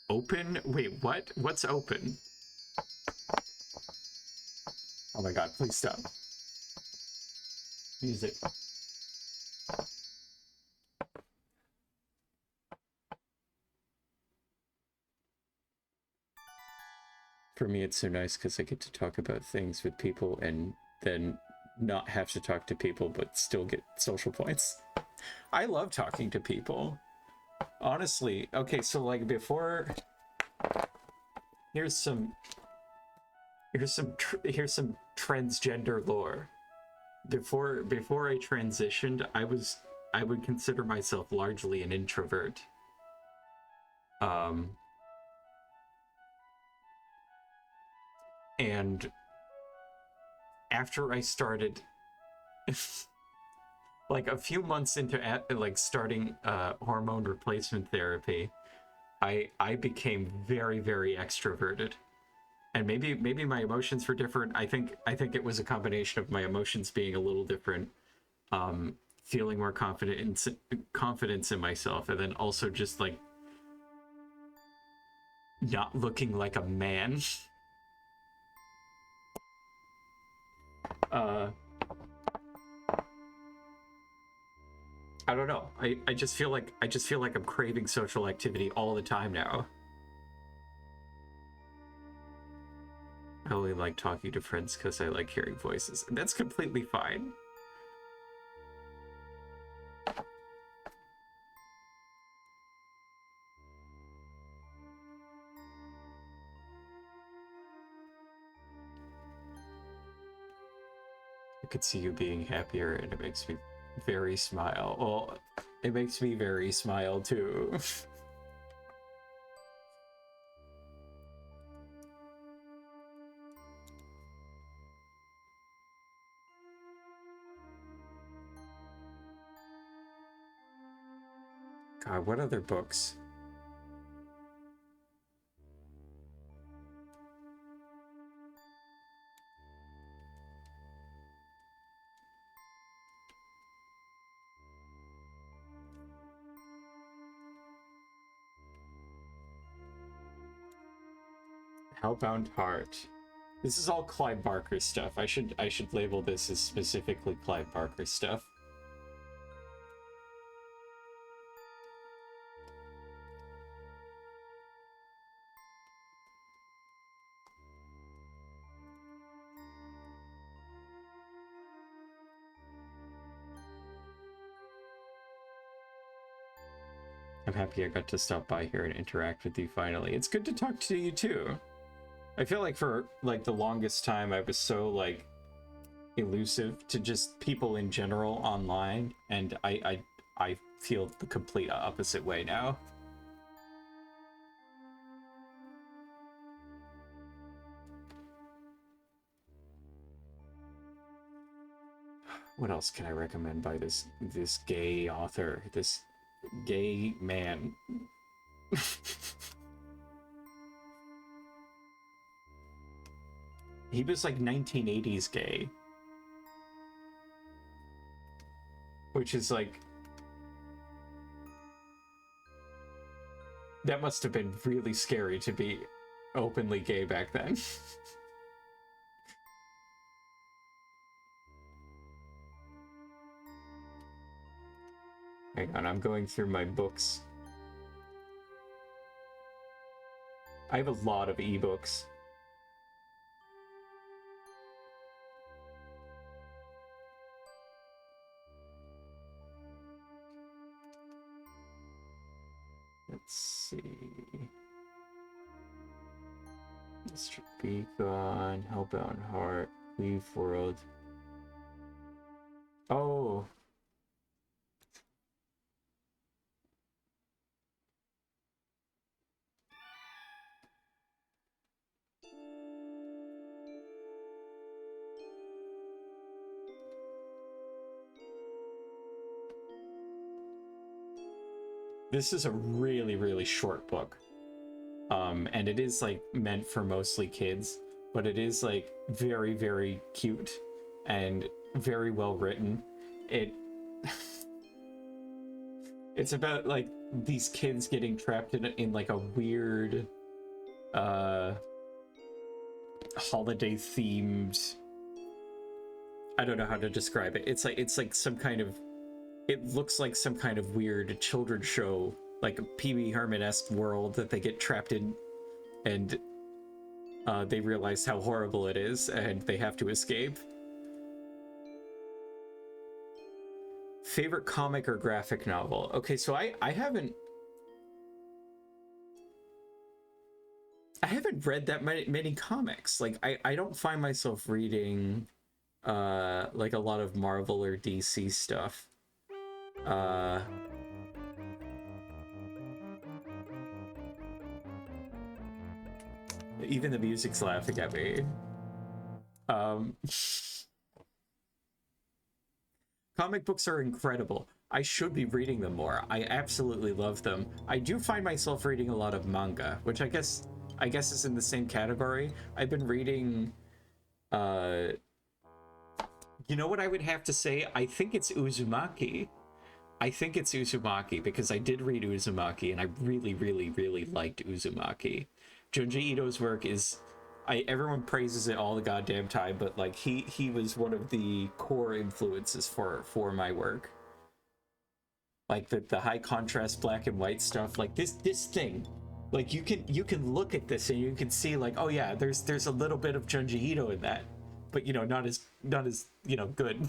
Speaker 1: Open? Wait, what? What's open? Oh my god, please stop. Music. For me, it's so nice because I get to talk about things with people and then not have to talk to people but still get social points. I love talking to people. Honestly, okay, so like before... Here's some transgender lore. Before I transitioned, I would consider myself largely an introvert. And after I started, like a few months into like starting hormone replacement therapy, I became very, very extroverted. And maybe my emotions were different. I think it was a combination of my emotions being a little different, feeling more confidence in myself, and then also just like not looking like a man. I don't know. I just feel like I'm craving social activity all the time now. I only like talking to friends because I like hearing voices, and that's completely fine. I could see you being happier, and it makes me Very smile. Well, it makes me very smile too. God, what other books? Hellbound Heart. This is all Clive Barker stuff. I should label this as specifically Clive Barker stuff. I'm happy I got to stop by here and interact with you finally. It's good to talk to you too. I feel like for like the longest time I was so like elusive to just people in general online, and I feel the complete opposite way now. What else can I recommend by this gay author, this gay man? He was like 1980s gay, which is like, that must have been really scary to be openly gay back then. Hang on, I'm going through my books. I have a lot of ebooks. Let's see. Mr. Beacon, Hellbound Heart, Leave World. Oh. This is a really, really short book. And it is like meant for mostly kids, but it is like very, very cute and very well written. It's about like these kids getting trapped in like a weird holiday themed, I don't know how to describe it. It's like some kind of, it looks like some kind of weird children's show, like a Pee-wee Herman-esque world that they get trapped in, and they realize how horrible it is and they have to escape. Favorite comic or graphic novel? Okay, so I haven't read that many comics. Like I don't find myself reading like a lot of Marvel or DC stuff. Even the music's laughing at me. Comic books are incredible. I should be reading them more. I absolutely love them. I do find myself reading a lot of manga, which I guess is in the same category. I've been reading, you know what I would have to say? I think it's Uzumaki. I think it's Uzumaki because I did read Uzumaki and I really, really, really liked Uzumaki. Junji Ito's work is, everyone praises it all the goddamn time, but like he was one of the core influences for my work. Like the high contrast black and white stuff, like this thing, like you can look at this and you can see like, oh yeah, there's a little bit of Junji Ito in that, but you know, not as you know, good.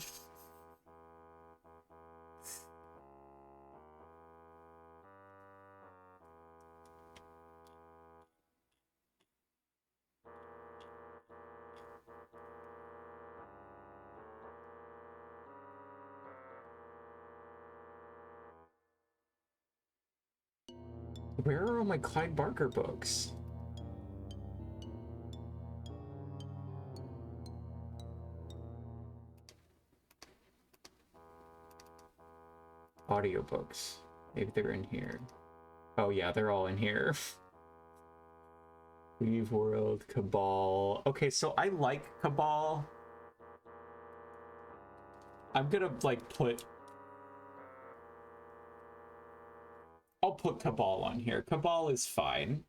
Speaker 1: Where are all my Clive Barker books? Audiobooks. Maybe they're in here. Oh yeah, they're all in here. Leave World, Cabal. Okay, so I like Cabal. I'm gonna like I'll put Cabal on here. Cabal is fine.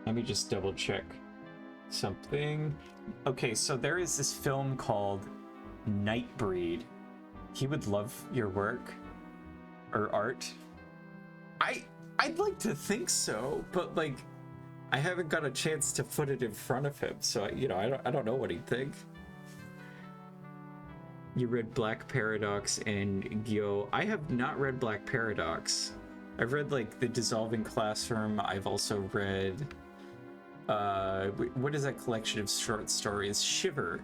Speaker 1: Let me just double check something. Okay, so there is this film called Nightbreed. He would love your work or art. I'd like to think so, but like I haven't got a chance to put it in front of him, so I don't know what he'd think. You read Black Paradox and Gyo. I have not read Black Paradox. I've read like The Dissolving Classroom. I've also read what is that collection of short stories? Shiver.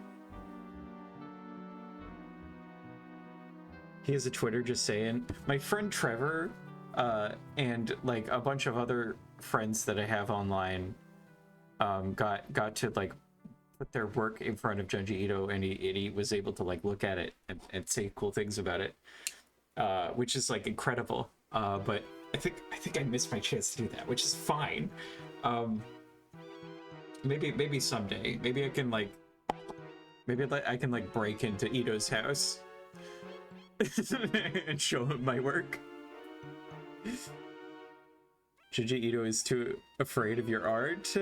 Speaker 1: He has a Twitter, just saying. My friend Trevor and like a bunch of other friends that I have online got to like put their work in front of Junji Ito, and he was able to like look at it and say cool things about it, which is like incredible. But I think I missed my chance to do that, which is fine. Maybe someday. Maybe I can like break into Ito's house and show him my work. Junji Ito is too afraid of your art.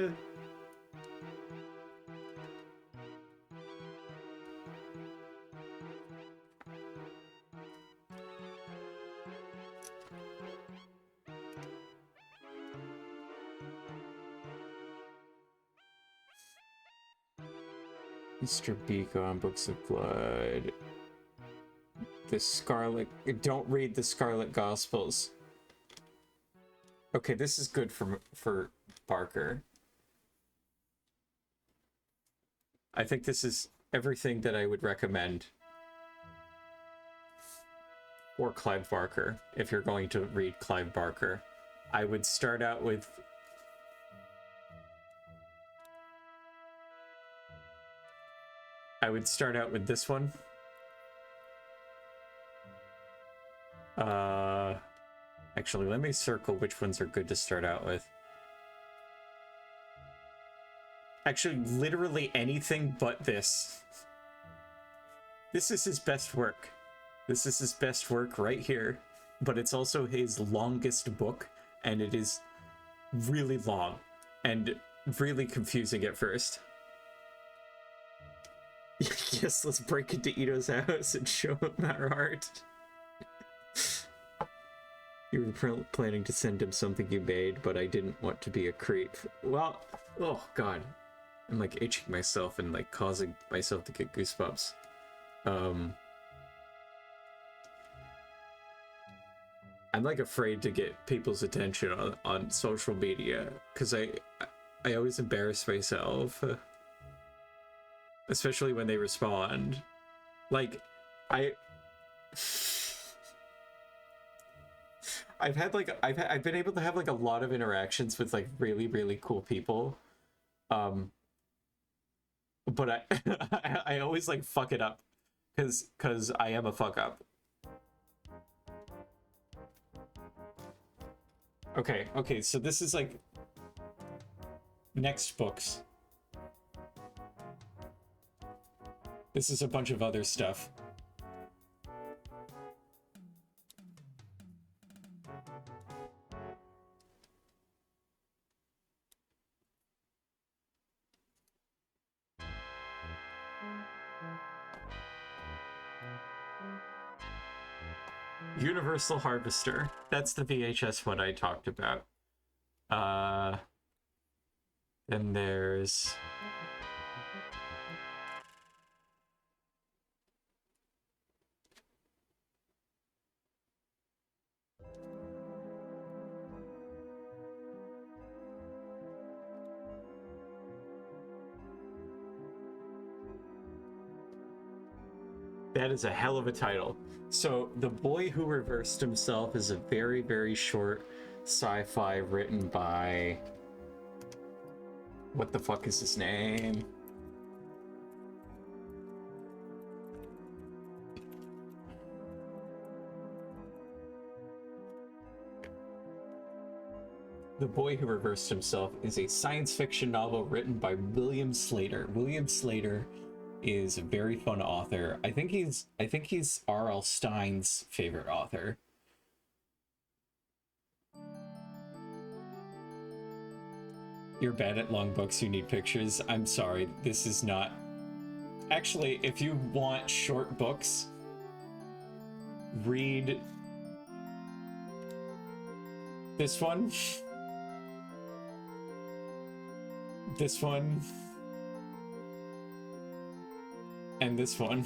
Speaker 1: Mr. Biko on Books of Blood. The Scarlet... Don't read the Scarlet Gospels. Okay, this is good for Barker. I think this is everything that I would recommend for Clive Barker, if you're going to read Clive Barker. I would start out with... this one. Actually, let me circle which ones are good to start out with. Actually, literally anything but this. This is his best work. This is his best work right here. But it's also his longest book, and it is really long and really confusing at first. Yes, let's break into Ito's house and show him our art. You were planning to send him something you made, but I didn't want to be a creep. Well, oh god. I'm like itching myself and like causing myself to get goosebumps. I'm like afraid to get people's attention on social media, because I always embarrass myself. Especially when they respond. Like, I've been able to have like a lot of interactions with like really, really cool people. But I always like fuck it up because I am a fuck up. Okay, so this is like next books. This is a bunch of other stuff. Universal Harvester. That's the VHS one I talked about. Then there's... That is a hell of a title. So, The Boy Who Reversed Himself is a very, very short sci-fi written by... What the fuck is his name? The Boy Who Reversed Himself is a science fiction novel written by William Slater. William Slater is a very fun author. I think he's R.L. Stine's favorite author. You're bad at long books, you need pictures. I'm sorry, this is not... Actually, if you want short books, read this one. This one. And this one.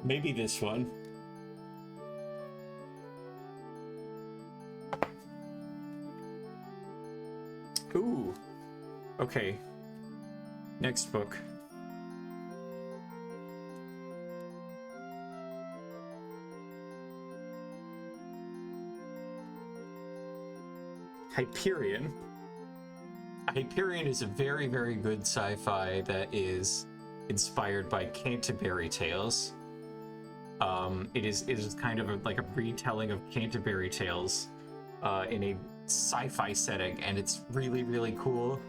Speaker 1: Maybe this one. Ooh. Okay. Next book. Hyperion. Hyperion is a very, very good sci-fi that is inspired by Canterbury Tales. It is kind of like a retelling of Canterbury Tales in a sci-fi setting, and it's really, really cool.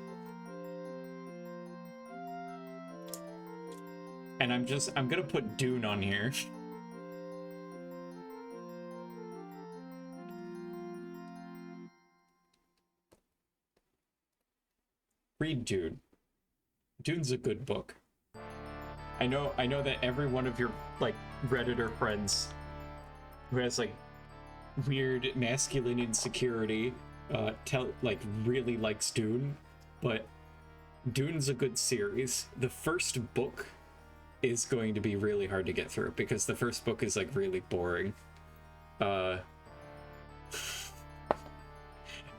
Speaker 1: And I'm gonna put Dune on here. Read Dune. Dune's a good book. I know that every one of your like Redditor friends who has like weird masculine insecurity really likes Dune, but Dune's a good series. The first book is going to be really hard to get through because the first book is like really boring.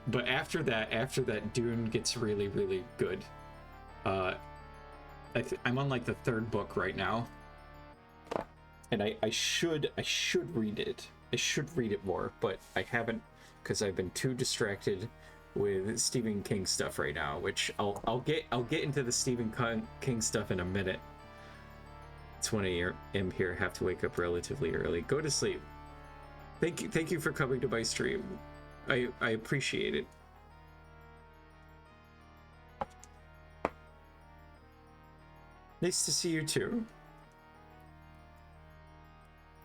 Speaker 1: But after that, Dune gets really, really good. I'm on like the third book right now, and I should read it. I should read it more, but I haven't because I've been too distracted with Stephen King stuff right now. Which I'll get into the Stephen King stuff in a minute. It's when I am here. Have to wake up relatively early. Go to sleep. Thank you for coming to my stream. I appreciate it. Nice to see you too.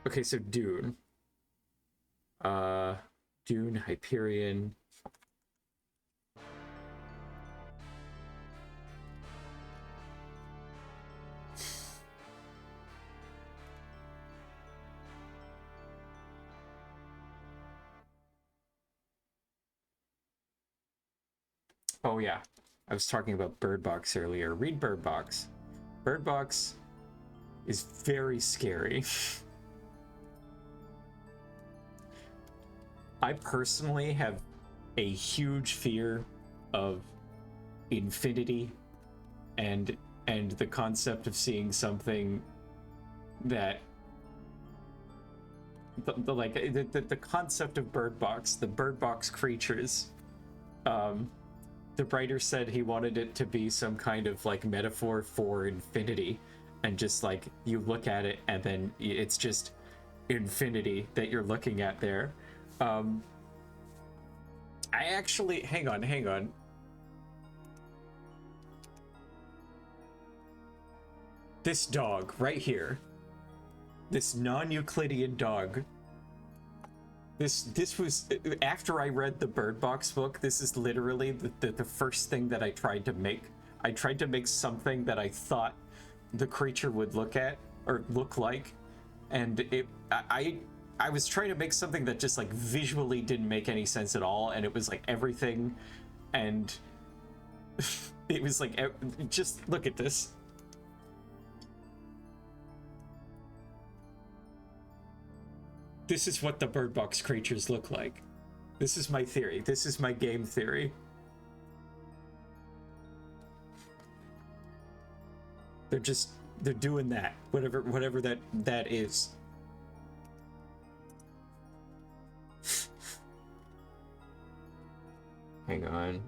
Speaker 1: Okay, so Dune. Dune, Hyperion. Oh yeah, I was talking about Bird Box earlier. Read Bird Box. Bird Box is very scary. I personally have a huge fear of infinity and the concept of seeing something that the concept of Bird Box, the Bird Box creatures. The writer said he wanted it to be some kind of like metaphor for infinity, and just like you look at it and then it's just infinity that you're looking at there. I actually hang on. This dog right here, this non-Euclidean dog. This was after I read the Bird Box book. This is literally the first thing that I tried to make. I tried to make something that I thought the creature would look like, and I was trying to make something that just like visually didn't make any sense at all, and it was like everything, and it was like just look at this. This is what the Bird Box creatures look like. This is my theory. This is my game theory. They're just They're doing that. Whatever that is. Hang on.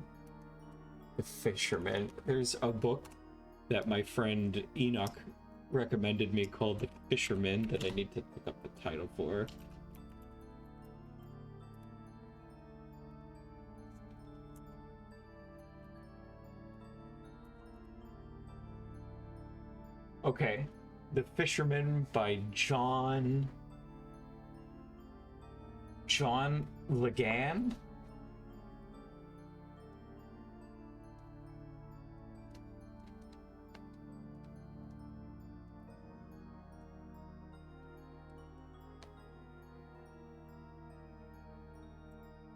Speaker 1: The Fisherman. There's a book that my friend Enoch recommended me called The Fisherman that I need to look up the title for. Okay. The Fisherman by John Legan?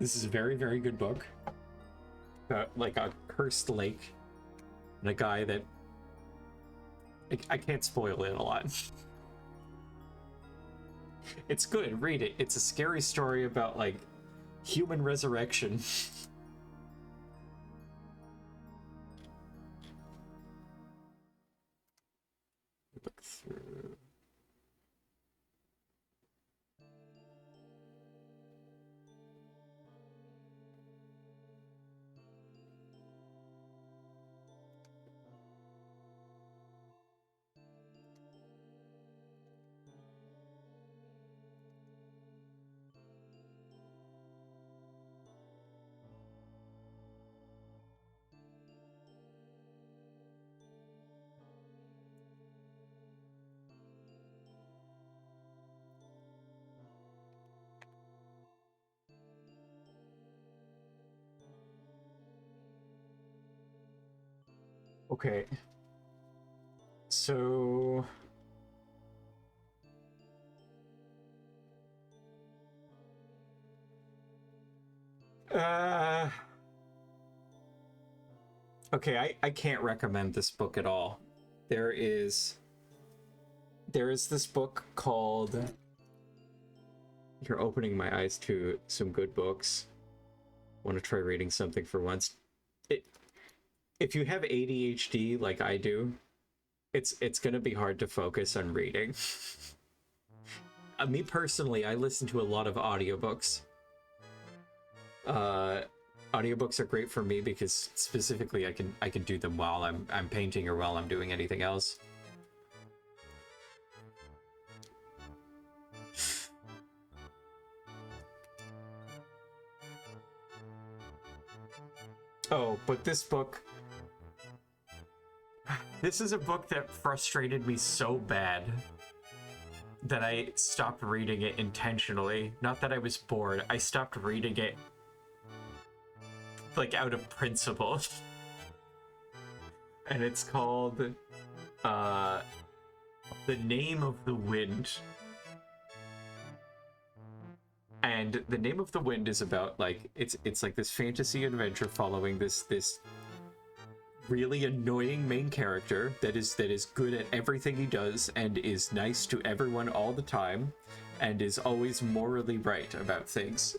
Speaker 1: This is a very, very good book. Like a cursed lake and a guy that I can't spoil it a lot. It's good, read it. It's a scary story about like human resurrection. Look through. Okay. So okay, I can't recommend this book at all. There is this book called You're opening my eyes to some good books. Want to try reading something for once. If you have ADHD like I do, it's gonna be hard to focus on reading. Me personally, I listen to a lot of audiobooks. Audiobooks are great for me because specifically I can do them while I'm painting or while I'm doing anything else. Oh, but this is a book that frustrated me so bad that I stopped reading it intentionally. Not that I was bored, I stopped reading it like out of principle. And it's called The Name of the Wind. And The Name of the Wind is about like it's like this fantasy adventure following this really annoying main character that is good at everything he does and is nice to everyone all the time and is always morally right about things.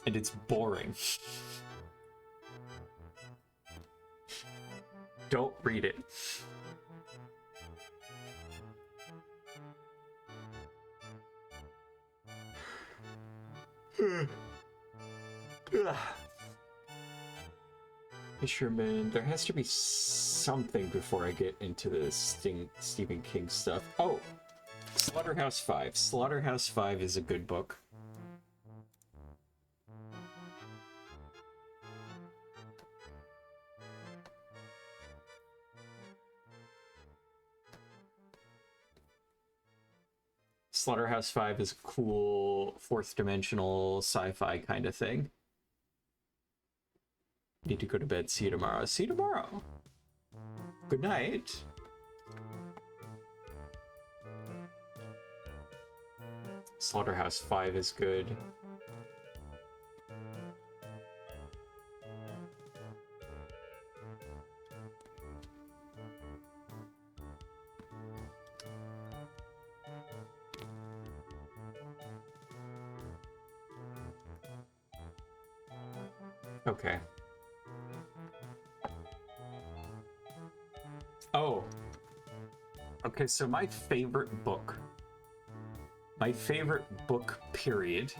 Speaker 1: And it's boring. Don't read it. Fisherman. There has to be something before I get into the Stephen King stuff. Oh, Slaughterhouse 5. Slaughterhouse 5 is a good book. Slaughterhouse 5 is a cool fourth dimensional sci-fi kind of thing. Need to go to bed. See you tomorrow. See you tomorrow. Good night. Slaughterhouse 5 is good. Okay. Oh. Okay, so my favorite book, period,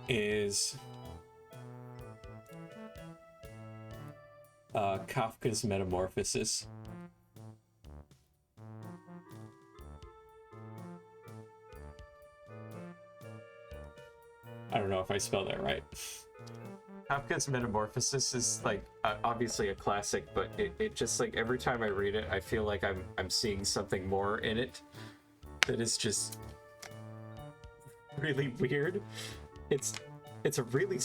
Speaker 1: is Kafka's Metamorphosis. I don't know if I spelled that right. Kafka's Metamorphosis is like obviously a classic, but it just like every time I read it, I feel like I'm seeing something more in it that is just really weird. It's a really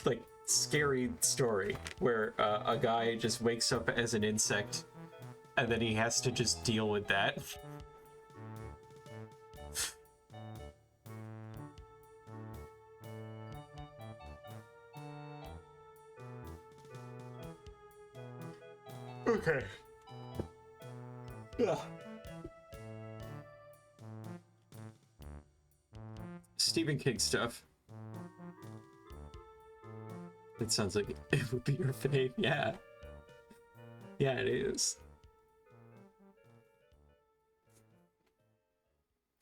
Speaker 1: like scary story where a guy just wakes up as an insect and then he has to just deal with that. Okay. Yeah. Stephen King stuff. It sounds like it would be your fave. Yeah. Yeah, it is.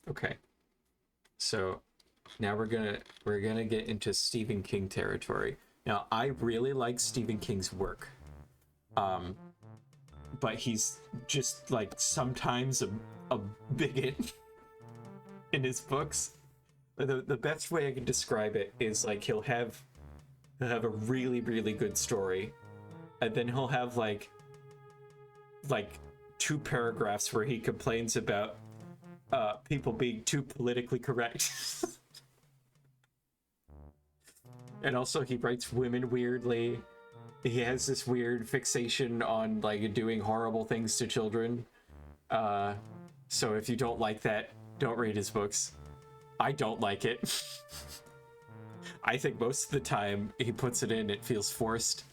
Speaker 1: Okay. So now we're gonna get into Stephen King territory. Now, I really like Stephen King's work. But he's just like sometimes a bigot in his books. The best way I can describe it is like he'll have a really really good story, and then he'll have like 2 paragraphs where he complains about people being too politically correct. And also he writes women weirdly. He has this weird fixation on like doing horrible things to children. So if you don't like that, don't read his books. I don't like it. I think most of the time he puts it in, it feels forced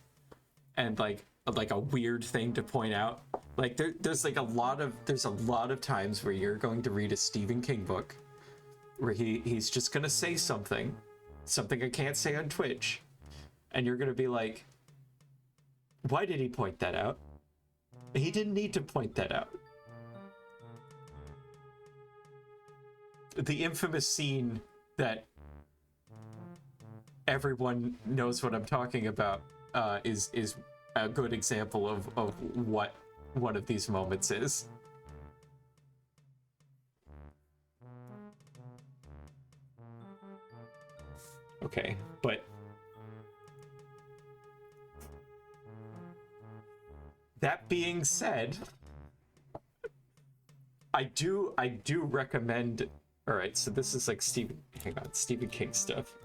Speaker 1: and like a weird thing to point out. Like there's a lot of times where you're going to read a Stephen King book where he's just gonna say something I can't say on Twitch, and you're gonna be like, why did he point that out? He didn't need to point that out. The infamous scene that everyone knows what I'm talking about is a good example of what one of these moments is. Okay, but that being said, I do recommend. All right, so this is like Stephen King stuff.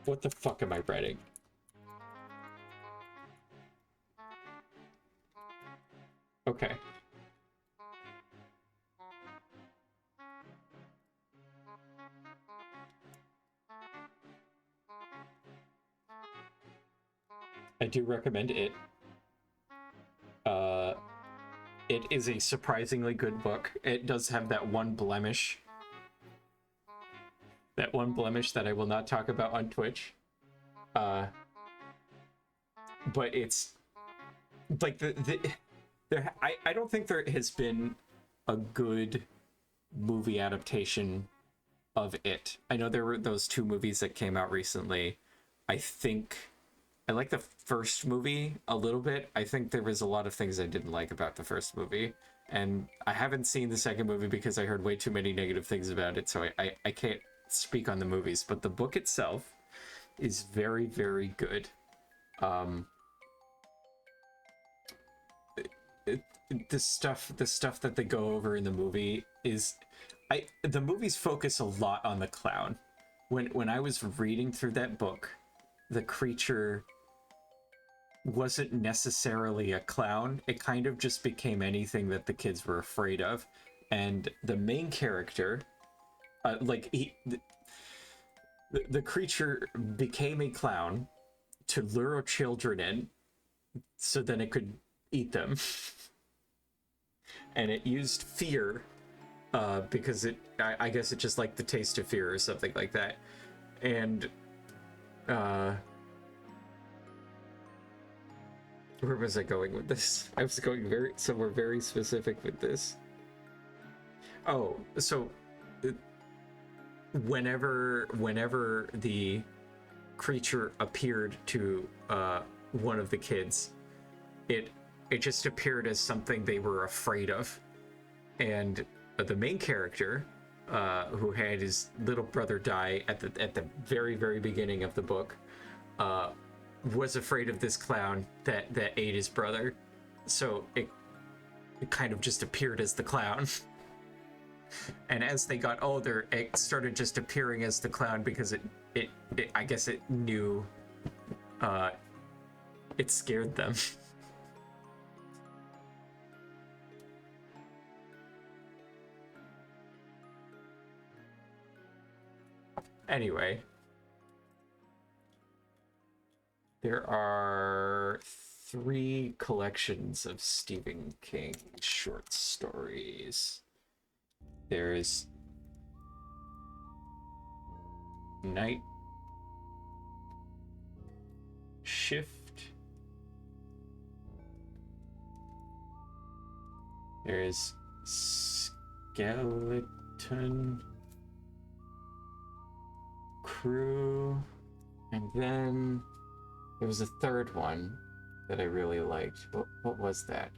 Speaker 1: What the fuck am I writing? Okay. I do recommend it. It is a surprisingly good book. It does have that one blemish. That one blemish that I will not talk about on Twitch. But it's like I don't think there has been a good movie adaptation of it. I know there were those 2 movies that came out recently. I think I like the first movie a little bit. I think there was a lot of things I didn't like about the first movie, and I haven't seen the second movie because I heard way too many negative things about it, so I can't speak on the movies. But the book itself is very, very good. The stuff that they go over in the movie is the movies focus a lot on the clown. When I was reading through that book, the creature wasn't necessarily a clown. It kind of just became anything that the kids were afraid of. And the main character Like the creature became a clown to lure children in, so then it could eat them, and it used fear, because I guess it just liked the taste of fear or something like that, and where was I going with this? I was going somewhere very specific with this. Oh, so whenever the creature appeared to one of the kids, it just appeared as something they were afraid of, and the main character, who had his little brother die at the very beginning of the book, was afraid of this clown that ate his brother, so it kind of just appeared as the clown. And as they got older, it started just appearing as the clown because it I guess it knew it scared them. Anyway, there are 3 collections of Stephen King short stories. There's Night Shift. There's Skeleton Crew. And then there was a third one that I really liked. What was that?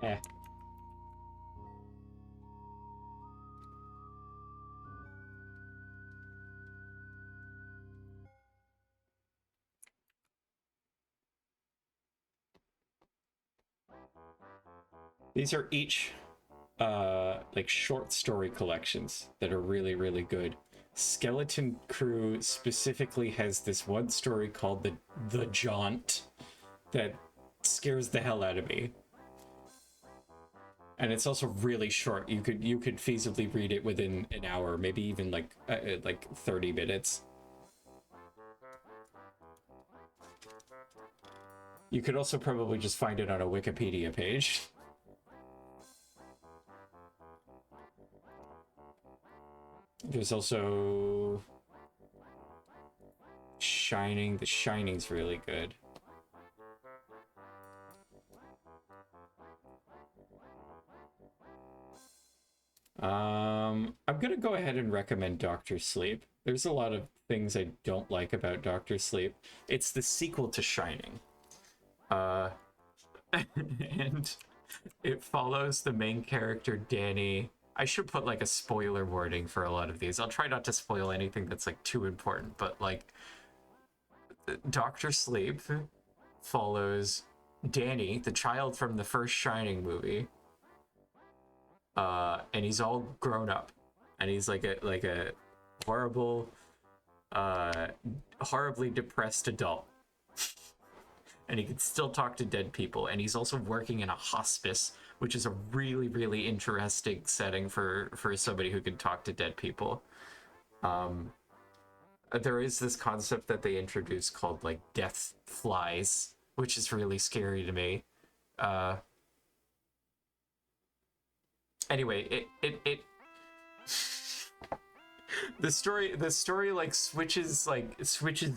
Speaker 1: Eh. These are each like short story collections that are really good. Skeleton Crew specifically has this one story called the Jaunt that scares the hell out of me. And it's also really short. You could feasibly read it within an hour, maybe even like 30 minutes. You could also probably just find it on a Wikipedia page. There's also Shining. The Shining's really good. I'm gonna go ahead and recommend Doctor Sleep. There's a lot of things I don't like about Doctor Sleep. It's the sequel to Shining. And it follows the main character, Danny. I should put like a spoiler warning for a lot of these. I'll try not to spoil anything that's like too important, but like Doctor Sleep follows Danny, the child from the first Shining movie. And he's all grown up, and he's like a horrible, horribly depressed adult. And he can still talk to dead people, and he's also working in a hospice, which is a really interesting setting for somebody who can talk to dead people. There is this concept that they introduced called like death flies, which is really scary to me. Anyway, it the story like switches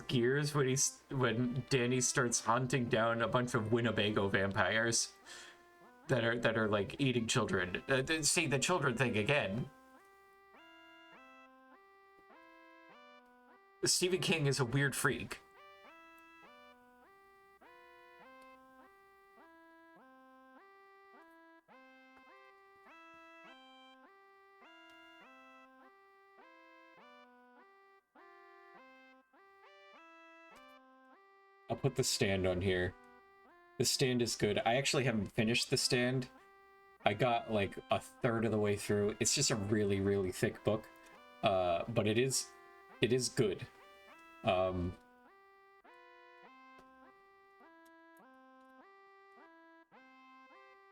Speaker 1: gears when Danny starts hunting down a bunch of Winnebago vampires that are like eating children. See the children thing again. Stephen King is a weird freak. I'll put the stand on here. The stand is good. I actually haven't finished the stand. I got like a third of the way through. It's just a really, really thick book. But it is good.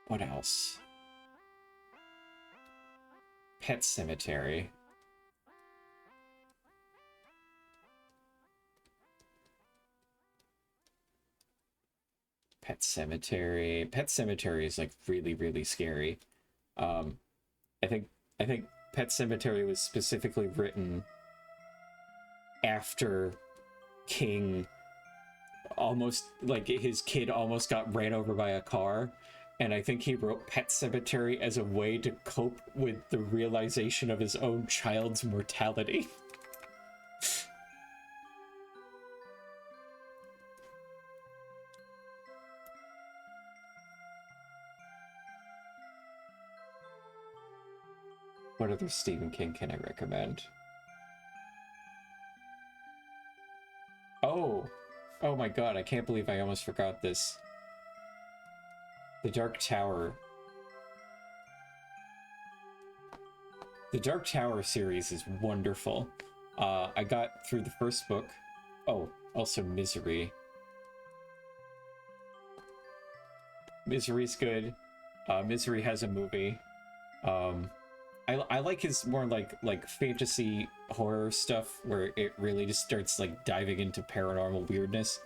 Speaker 1: What else? Pet Cemetery. Pet Cemetery. Pet Cemetery is like really, really scary. I think Pet Cemetery was specifically written after King almost, like, his kid almost got ran over by a car, and I think he wrote Pet Cemetery as a way to cope with the realization of his own child's mortality. What other Stephen King can I recommend? Oh my god, I can't believe I almost forgot this. The Dark Tower. The Dark Tower series is wonderful. I got through the first book. Oh, also Misery. Misery's good. Misery has a movie. I like his more like fantasy horror stuff where it really just starts like diving into paranormal weirdness.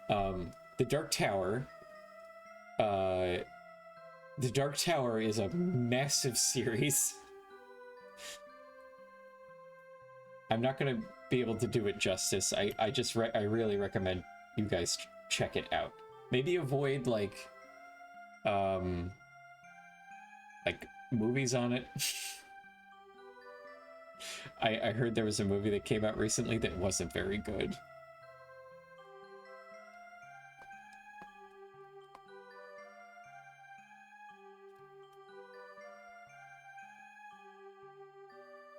Speaker 1: The Dark Tower. The Dark Tower is a massive series. I'm not gonna be able to do it justice. I really recommend you guys check it out. Maybe avoid like movies on it. I heard there was a movie that came out recently that wasn't very good.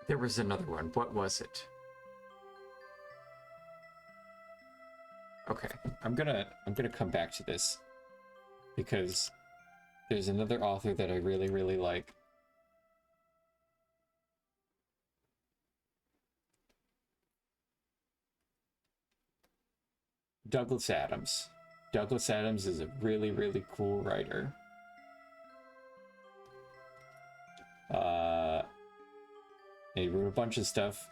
Speaker 1: There was another one. What was it? Okay, I'm gonna come back to this because there's another author that I really, really like. Douglas Adams. Douglas Adams is a really, really cool writer. He wrote a bunch of stuff.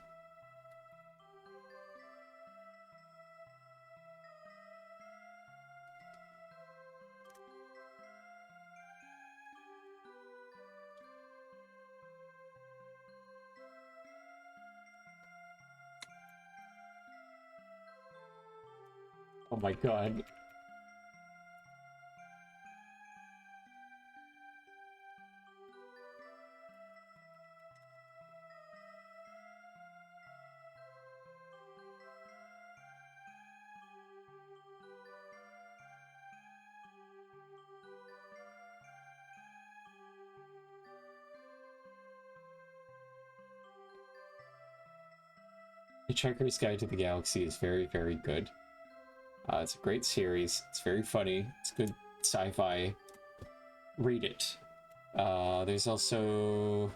Speaker 1: Oh my god. Hitchhiker's Guide to the Galaxy is very, very good. It's a great series. It's very funny. It's good sci-fi. Read it. There's also...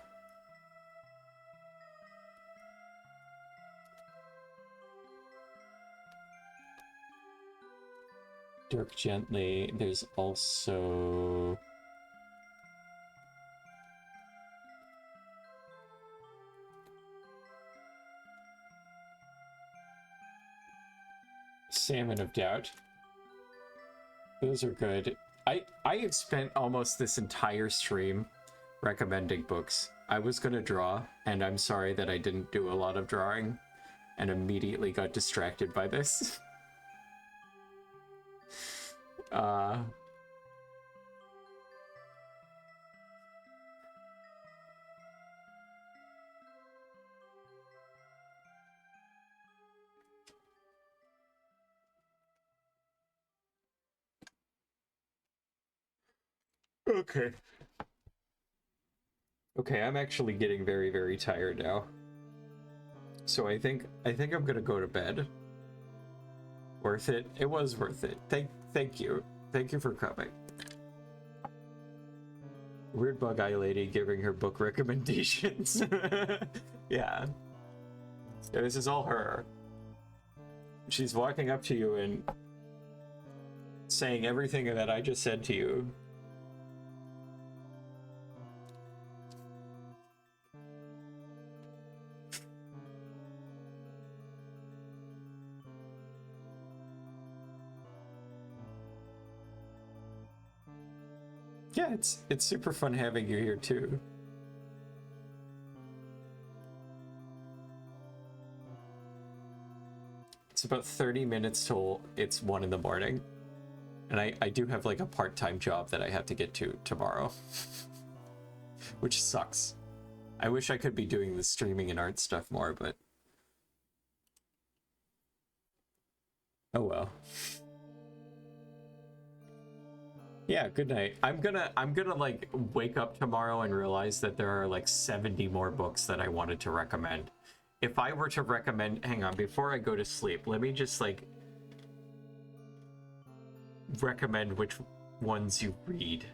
Speaker 1: Dirk Gently. There's also... Salmon of Doubt. Those are good. I have spent almost this entire stream recommending books. I was gonna draw, and I'm sorry that I didn't do a lot of drawing and immediately got distracted by this. Okay. Okay, I'm actually getting very, very tired now. So I think I'm gonna go to bed. Worth it. It was worth it. Thank you. Thank you for coming. Weird bug eye lady giving her book recommendations. Yeah. This is all her. She's walking up to you and saying everything that I just said to you. Yeah, it's super fun having you here too. It's about 30 minutes till it's 1 in the morning. And I do have like a part-time job that I have to get to tomorrow. Which sucks. I wish I could be doing the streaming and art stuff more, but oh well. Yeah, good night. I'm gonna like wake up tomorrow and realize that there are like 70 more books that I wanted to recommend. If I were to recommend, hang on, before I go to sleep, let me just like recommend which ones you read.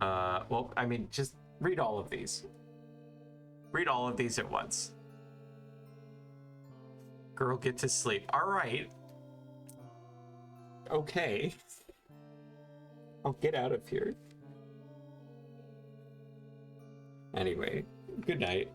Speaker 1: Well, I mean, just read all of these. Read all of these at once. Girl, get to sleep. All right. Okay. I'll get out of here. Anyway, good night.